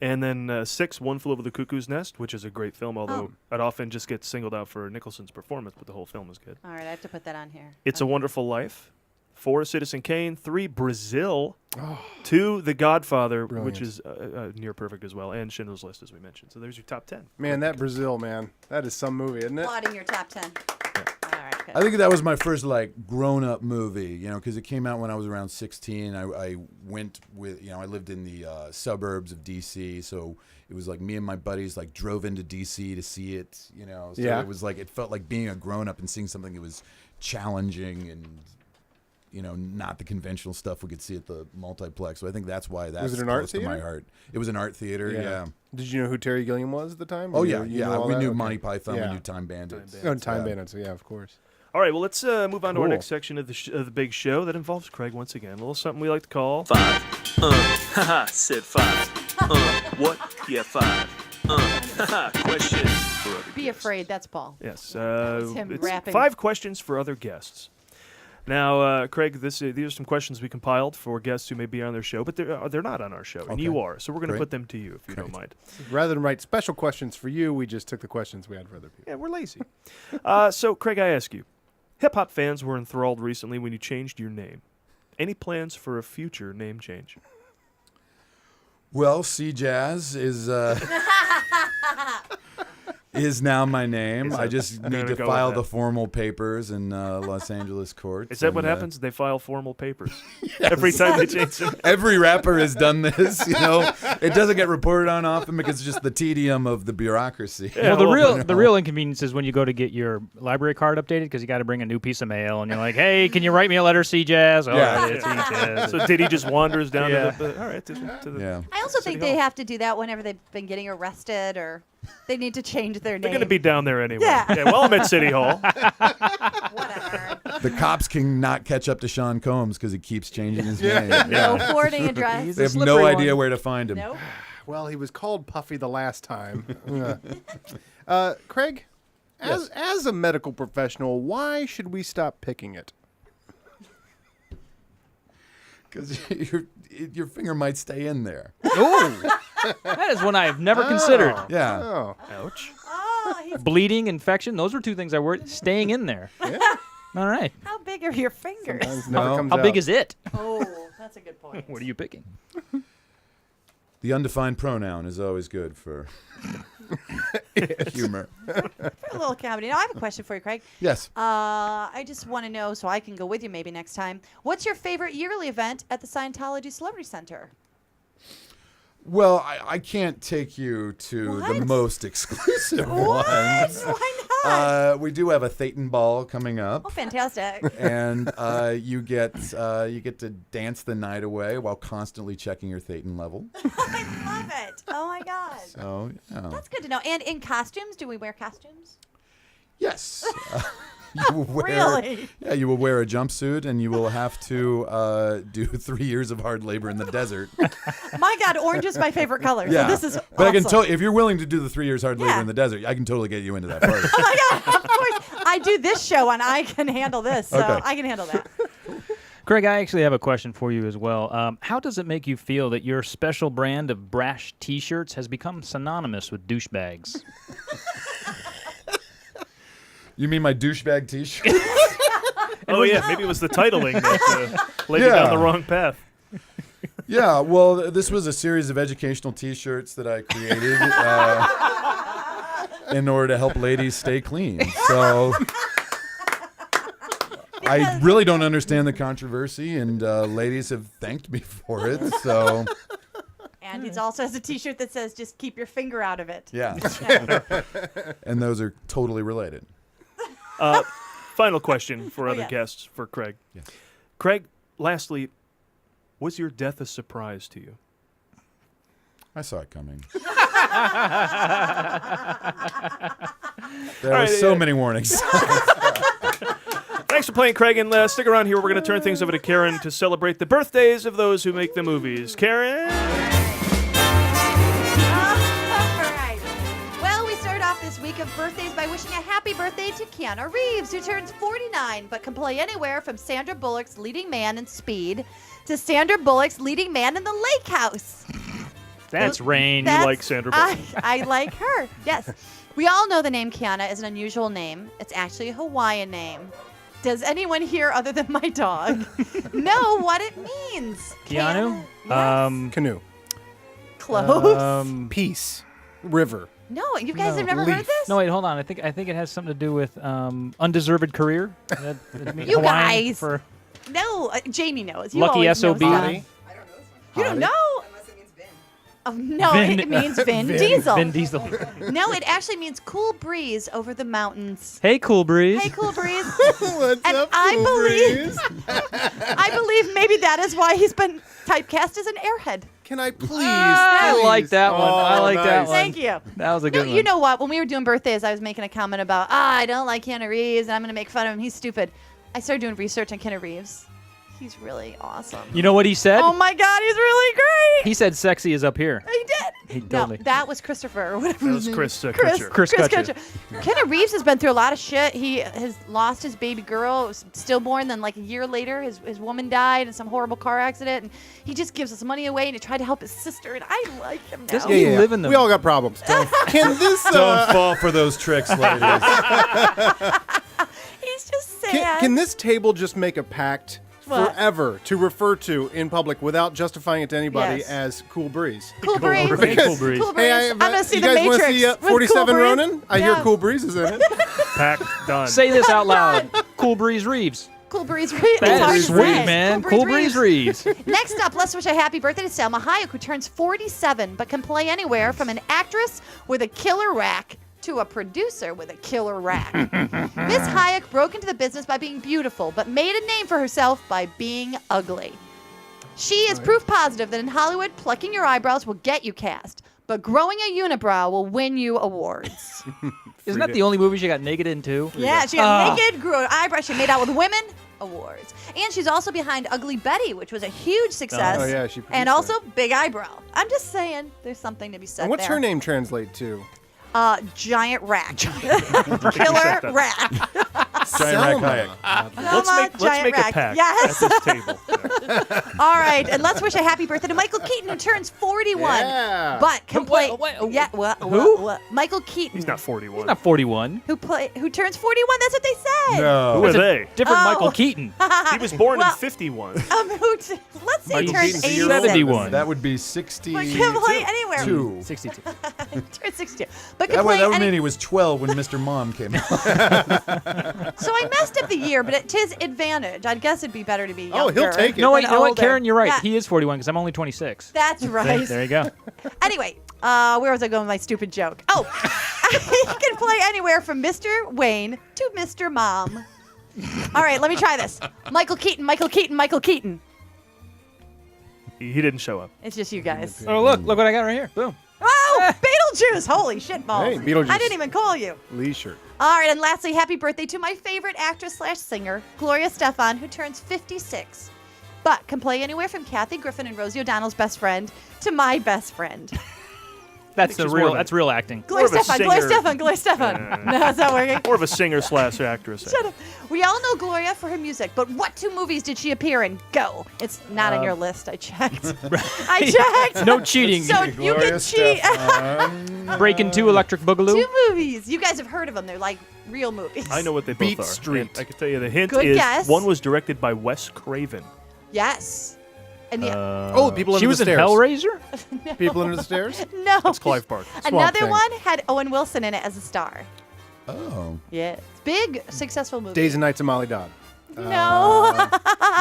And then 6, One Flew Over the Cuckoo's Nest, which is a great film, although it often just gets singled out for Nicholson's performance, but the whole film is good. all right, I have to put that on here. It's a Wonderful Life. 4, Citizen Kane. 3, Brazil. 2, The Godfather, which is near perfect as well, and Schindler's List, as we mentioned. So there's your top 10. Man, that Brazil, man, that is some movie, isn't it? Applauding your top 10. All right, good. I think that was my first like grown-up movie, you know, because it came out when I was around 16. I went with, you know, I lived in the suburbs of D.C., so it was like me and my buddies like drove into D.C. to see it, you know. So Yeah. it was like it felt like being a grown-up and seeing something that was challenging and, you know, not the conventional stuff we could see at the multiplex. So I think that's why that's Was it an art close to my theater? heart. It was an art theater, yeah. Did you know who Terry Gilliam was at the time? Oh Or yeah, you knew yeah. all We that? knew Okay. Monty Python. Yeah. We knew Time Bandits. Oh, Time Yeah. Bandits. Yeah, of course. All right, well, let's move on to our Cool. next section of the big show that involves Craig once again. A little something we like to call 5. Haha, said 5. What? Yeah, 5. Haha, question for other Be guests. afraid, that's Paul. Yes, him it's rapping. 5 questions for other guests. Now, Craig, these are some questions we compiled for guests who may be on their show, but they're not on our show, and Okay. you are. So we're going to Great. put them to you if you don't mind. Rather than write special questions for you, we just took the questions we had for other people. Yeah, we're lazy. So, Craig, I ask you, hip-hop fans were enthralled recently when you changed your name. Any plans for a future name change? Well, C Jazz is now my name. I just need gonna to go file with the that. formal papers in Los Angeles courts. Is that what and, happens? They file formal papers every time they change their name? Every rapper has done this, you know. It doesn't get reported on often because it's just the tedium of the bureaucracy. Well, the real inconvenience is when you go to get your library card updated because you got to bring a new piece of mail, and you're like, "Hey, can you write me a letter, C Jazz?" Oh, Yeah. it's C Jazz. So Diddy just wanders down Yeah. to the all right to the. Yeah. I also City think they Hall. have to do that whenever they've been getting arrested or they need to change their They're name. going to be down there anyway. Yeah. Well, I'm at City Hall. Whatever. The cops can not catch up to Sean Combs because he keeps changing his name. No forwarding address. They have no idea where to find him. Nope. Well, he was called Puffy the last time. Craig, as a medical professional, why should we stop picking it? Because your finger might stay in there. Oh, that is one I have never considered. Yeah. Oh. Ouch. Oh, he's, Bleeding, infection, those were 2 things I worried. Staying in there. Yeah. All right. how big are your fingers? Sometimes never No. comes How big out. is it? Oh, that's a good point. What are you picking? The undefined pronoun is always good for humor. For a little comedy. Now, I have a question for you, Craig. Yes. I just want to know, so I can go with you maybe next time. What's your favorite yearly event at the Scientology Celebrity Center? Well, I can't take you to the most exclusive one. Why not? We do have a Thetan ball coming up. Oh, fantastic. And you get to dance the night away while constantly checking your Thetan level. I love it. Oh, my God. So, yeah. That's good to know. And in costumes, do we wear costumes? Yes. You will wear, Really? Yeah, you will wear a jumpsuit, and you will have to do 3 years of hard labor in the desert. My God, orange is my favorite color. Yeah, So this is but I can awesome. if you're willing to do the 3 years hard labor in the desert, I can totally get you into that party. Oh, my God. Of course. I do this show, and I can handle this. So Okay. I can handle that. Craig, I actually have a question for you as well. How does it make you feel that your special brand of brash T-shirts has become synonymous with douchebags? You mean my douchebag T-shirt? Oh, yeah. Maybe it was the titling that led you down the wrong path. Yeah, well, this was a series of educational T-shirts that I created in order to help ladies stay clean. So I really don't understand the controversy, and ladies have thanked me for it. So And he also has a T-shirt that says, just keep your finger out of it. yeah, and those are totally related. Final question for other yes. guests for Craig. Yes. Craig, lastly, was your death a surprise to you? I saw it coming. There were so many warnings. Thanks for playing, Craig, and stick around here. We're going to turn things over to Karen to celebrate the birthdays of those who make the movies. Karen? All right. Well, we start off this week of birthdays by wishing a happy birthday to Keanu Reeves, who turns 49, but can play anywhere from Sandra Bullock's leading man in Speed to Sandra Bullock's leading man in The Lake House. That's range. You like Sandra Bullock. I like her, yes. We all know the name Kiana is an unusual name. It's actually a Hawaiian name. Does anyone here, other than my dog, know what it means? Keanu? Yes. Canoe. Close. Peace. River. No, you guys have never Leaf. heard this? No, wait, hold on. I think it has something to do with undeserved career. That means You Hawaiian guys. for No, Jamie knows. You lucky always know SOB. stuff. You don't know? Oh, no, Vin- it means Vin Diesel. Vin Diesel. No, it actually means cool breeze over the mountains. Hey, Cool Breeze. Hey, cool breeze. What's And up, I Cool believe, Breeze? I believe maybe that is why he's been typecast as an airhead. Can I please? I like that one. I like that one. Thank you. That was a No, good one. you know what? When we were doing birthdays, I was making a comment about, I don't like Keanu Reeves, and I'm going to make fun of him. He's stupid. I started doing research on Keanu Reeves. He's really awesome. You know what he said? Oh my God, he's really great. He said sexy is up here. He did. He No, told me. that was Christopher or whatever. That his was name Chris is. Kutcher. Chris Kutcher. Keanu Reeves has been through a lot of shit. He has lost his baby girl. It was stillborn. Then like a year later, his woman died in some horrible car accident. And he just gives us money away and he tried to help his sister. And I like him now. Doesn't he live in the... We all got problems. Can this? Don't fall for those tricks, ladies. He's just sad. Can this table just make a pact What? forever to refer to in public without justifying it to anybody Yes. as Cool Breeze? Cool Breeze. Breeze. Cool Breeze. Cool Breeze. Hey, I'm going to see you the guys Matrix. want to see with 47 Cool Breeze. Ronin? I hear Yeah. Cool Breeze is in it. Pack done. Say this out loud. Cool Breeze Reeves. Cool Breeze Reeves. It's That hard is to sweet, say. man. Cool Breeze Reeves. Next up, let's wish a happy birthday to Salma Hayek, who turns 47, but can play anywhere from an actress with a killer rack to a producer with a killer rack. Miss Hayek broke into the business by being beautiful, but made a name for herself by being ugly. She is proof positive that in Hollywood, plucking your eyebrows will get you cast, but growing a unibrow will win you awards. Isn't that the only movie she got naked in, too? Yeah, she got naked, grew an eyebrow, she made out with women, awards. And she's also behind Ugly Betty, which was a huge success. Oh, yeah, she produced and also big eyebrow. I'm just saying, there's something to be said And what's there. her name translate to? Giant rack. Killer rack. Giant rack Hayek. Let's make a rack. pact Yes. at this table. All right, and let's wish a happy birthday to Michael Keaton, who turns 41. Yeah. But can play. Yeah, what? Michael Keaton. He's not 41. He's not 41. Who turns 41? That's what they said. No. Who are they? Different Oh. Michael Keaton. He was born Well, in 51. Let's say Michael he turns Keaton's 86. 71. That would be 62. But can play anywhere. 62. Turns 62. But can That play would any. mean he was 12 when Mr. Mom came out. So I messed up the year, but it is advantage. I'd guess it'd be better to be younger. Oh, he'll take it. No, wait, than you know what, older. Karen? You're right. Yeah. He is 41 because I'm only 26. That's right. There you go. Anyway, where was I going with my stupid joke? Oh, you can play anywhere from Mr. Wayne to Mr. Mom. All right, let me try this. Michael Keaton, Michael Keaton, Michael Keaton. He didn't show up. It's just you guys. Oh, look what I got right here. Boom. Oh, Beetlejuice. Holy shit balls. Hey, Beetlejuice. I didn't even call you. Lee shirt. All right, and lastly, happy birthday to my favorite actress/singer, Gloria Stefan, who turns 56. But can play anywhere from Kathy Griffin and Rosie O'Donnell's best friend to my best friend. That's she's more of a- That's real acting. Gloria of a Stefan, Gloria singer. Stefan, Gloria Stefan. No, it's not working. More of a singer/actress. Shut up. We all know Gloria for her music, but what 2 movies did she appear in? Go. It's not on your list. I checked. I checked. No cheating. So you can cheat. Breaking 2, Electric Boogaloo. 2 movies. You guys have heard of them. They're like real movies. I know what they both Beat are. Street. And I can tell you the hint Good is guess. one was directed by Wes Craven. Yes. And the Oh, people under She was the in stairs. Hellraiser? People under the stairs? no. That's Clive Barker. Another Thing. one had Owen Wilson in it as a star. Oh. Yeah. Big, successful movie. Days and Nights of Molly Dodd. No.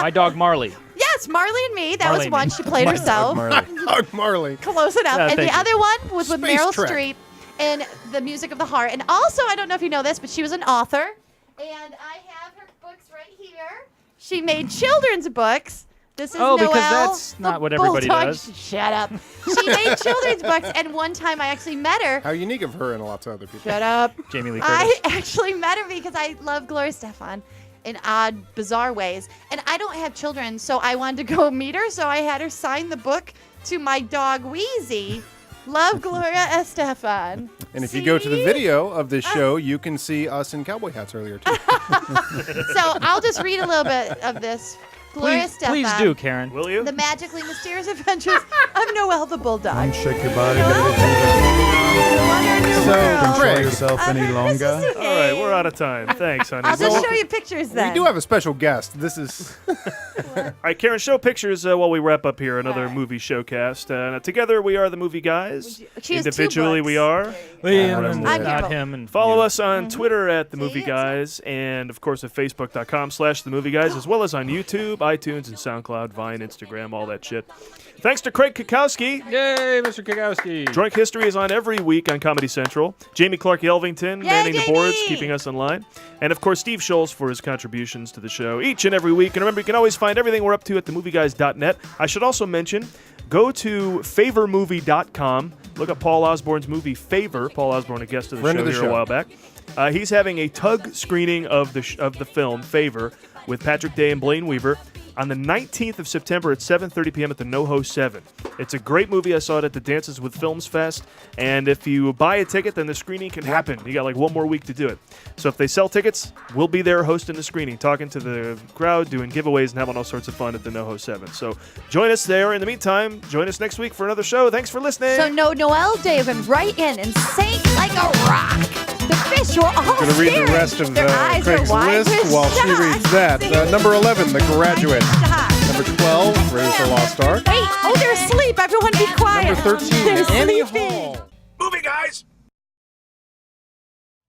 My Dog Marley. Yes, Marley and Me. That Marley was and one. Me. She played herself. Dog Marley. Close enough. Yeah, And the thank you. other one was with Space Meryl Trek. Streep in The Music of the Heart. And also, I don't know if you know this, but she was an author. And I have her books right here. She made children's books. This is Oh, because Noelle, that's the not what everybody bulldog. does. Shut up. She made children's books, and one time I actually met her. How unique of her and lots of other people. Shut up. Jamie Lee Curtis. I actually met her because I love Gloria Stefan in odd, bizarre ways. And I don't have children, so I wanted to go meet her, so I had her sign the book to my dog Wheezy. Love Gloria Estefan. And if you go to the video of this show, you can see us in cowboy hats earlier, too. So I'll just read a little bit of this. Gloria Stefan. Please do, Karen. Will you? The magically mysterious adventures of Noelle the Bulldog. Shake your body, So, Craig, yourself any longer. All right, we're out of time. Thanks, honey. I'll just Well, show you pictures then. we do have a special guest. This is... all right, Karen, show pictures while we wrap up here. Another movie showcast. Together we are the movie guys. She has 2 Individually we books. are. I'm Not here. him. And Follow you. us on Twitter at The See, Movie it's Guys, and of course at Facebook.com/The Movie Guys, as well as on YouTube, iTunes, and SoundCloud, Vine, Instagram, all that shit. Thanks to Craig Cackowski. Yay, Mr. Cackowski. Drunk History is on every week on Comedy Central. Jamie Clark Elvington manning the boards, keeping us in line. And of course, Steve Scholes for his contributions to the show each and every week. And remember, you can always find everything we're up to at themovieguys.net. I should also mention, go to favormovie.com. Look up Paul Osborne's movie Favor. Paul Osborne, a guest of the Friend show of the here show. a while back. He's having a tug screening of the film Favor with Patrick Day and Blaine Weaver on the 19th of September at 7:30 p.m. at the NoHo 7. It's a great movie. I saw it at the Dances with Films Fest. And if you buy a ticket, then the screening can happen. You got like one more week to do it. So if they sell tickets, we'll be there hosting the screening, talking to the crowd, doing giveaways, and having all sorts of fun at the NoHo 7. So join us there. In the meantime, join us next week for another show. Thanks for listening. So Noelle David right in and sank like a rock. The fish were all Going to read the staring. rest of Their eyes were Craig's wide list with while she shock. reads that. Number 11, The Graduate. Number 12, Raiders of the Lost Ark. Wait, they're asleep. Everyone be quiet. Number 13, They're Annie sleeping. Hall. Movie guys!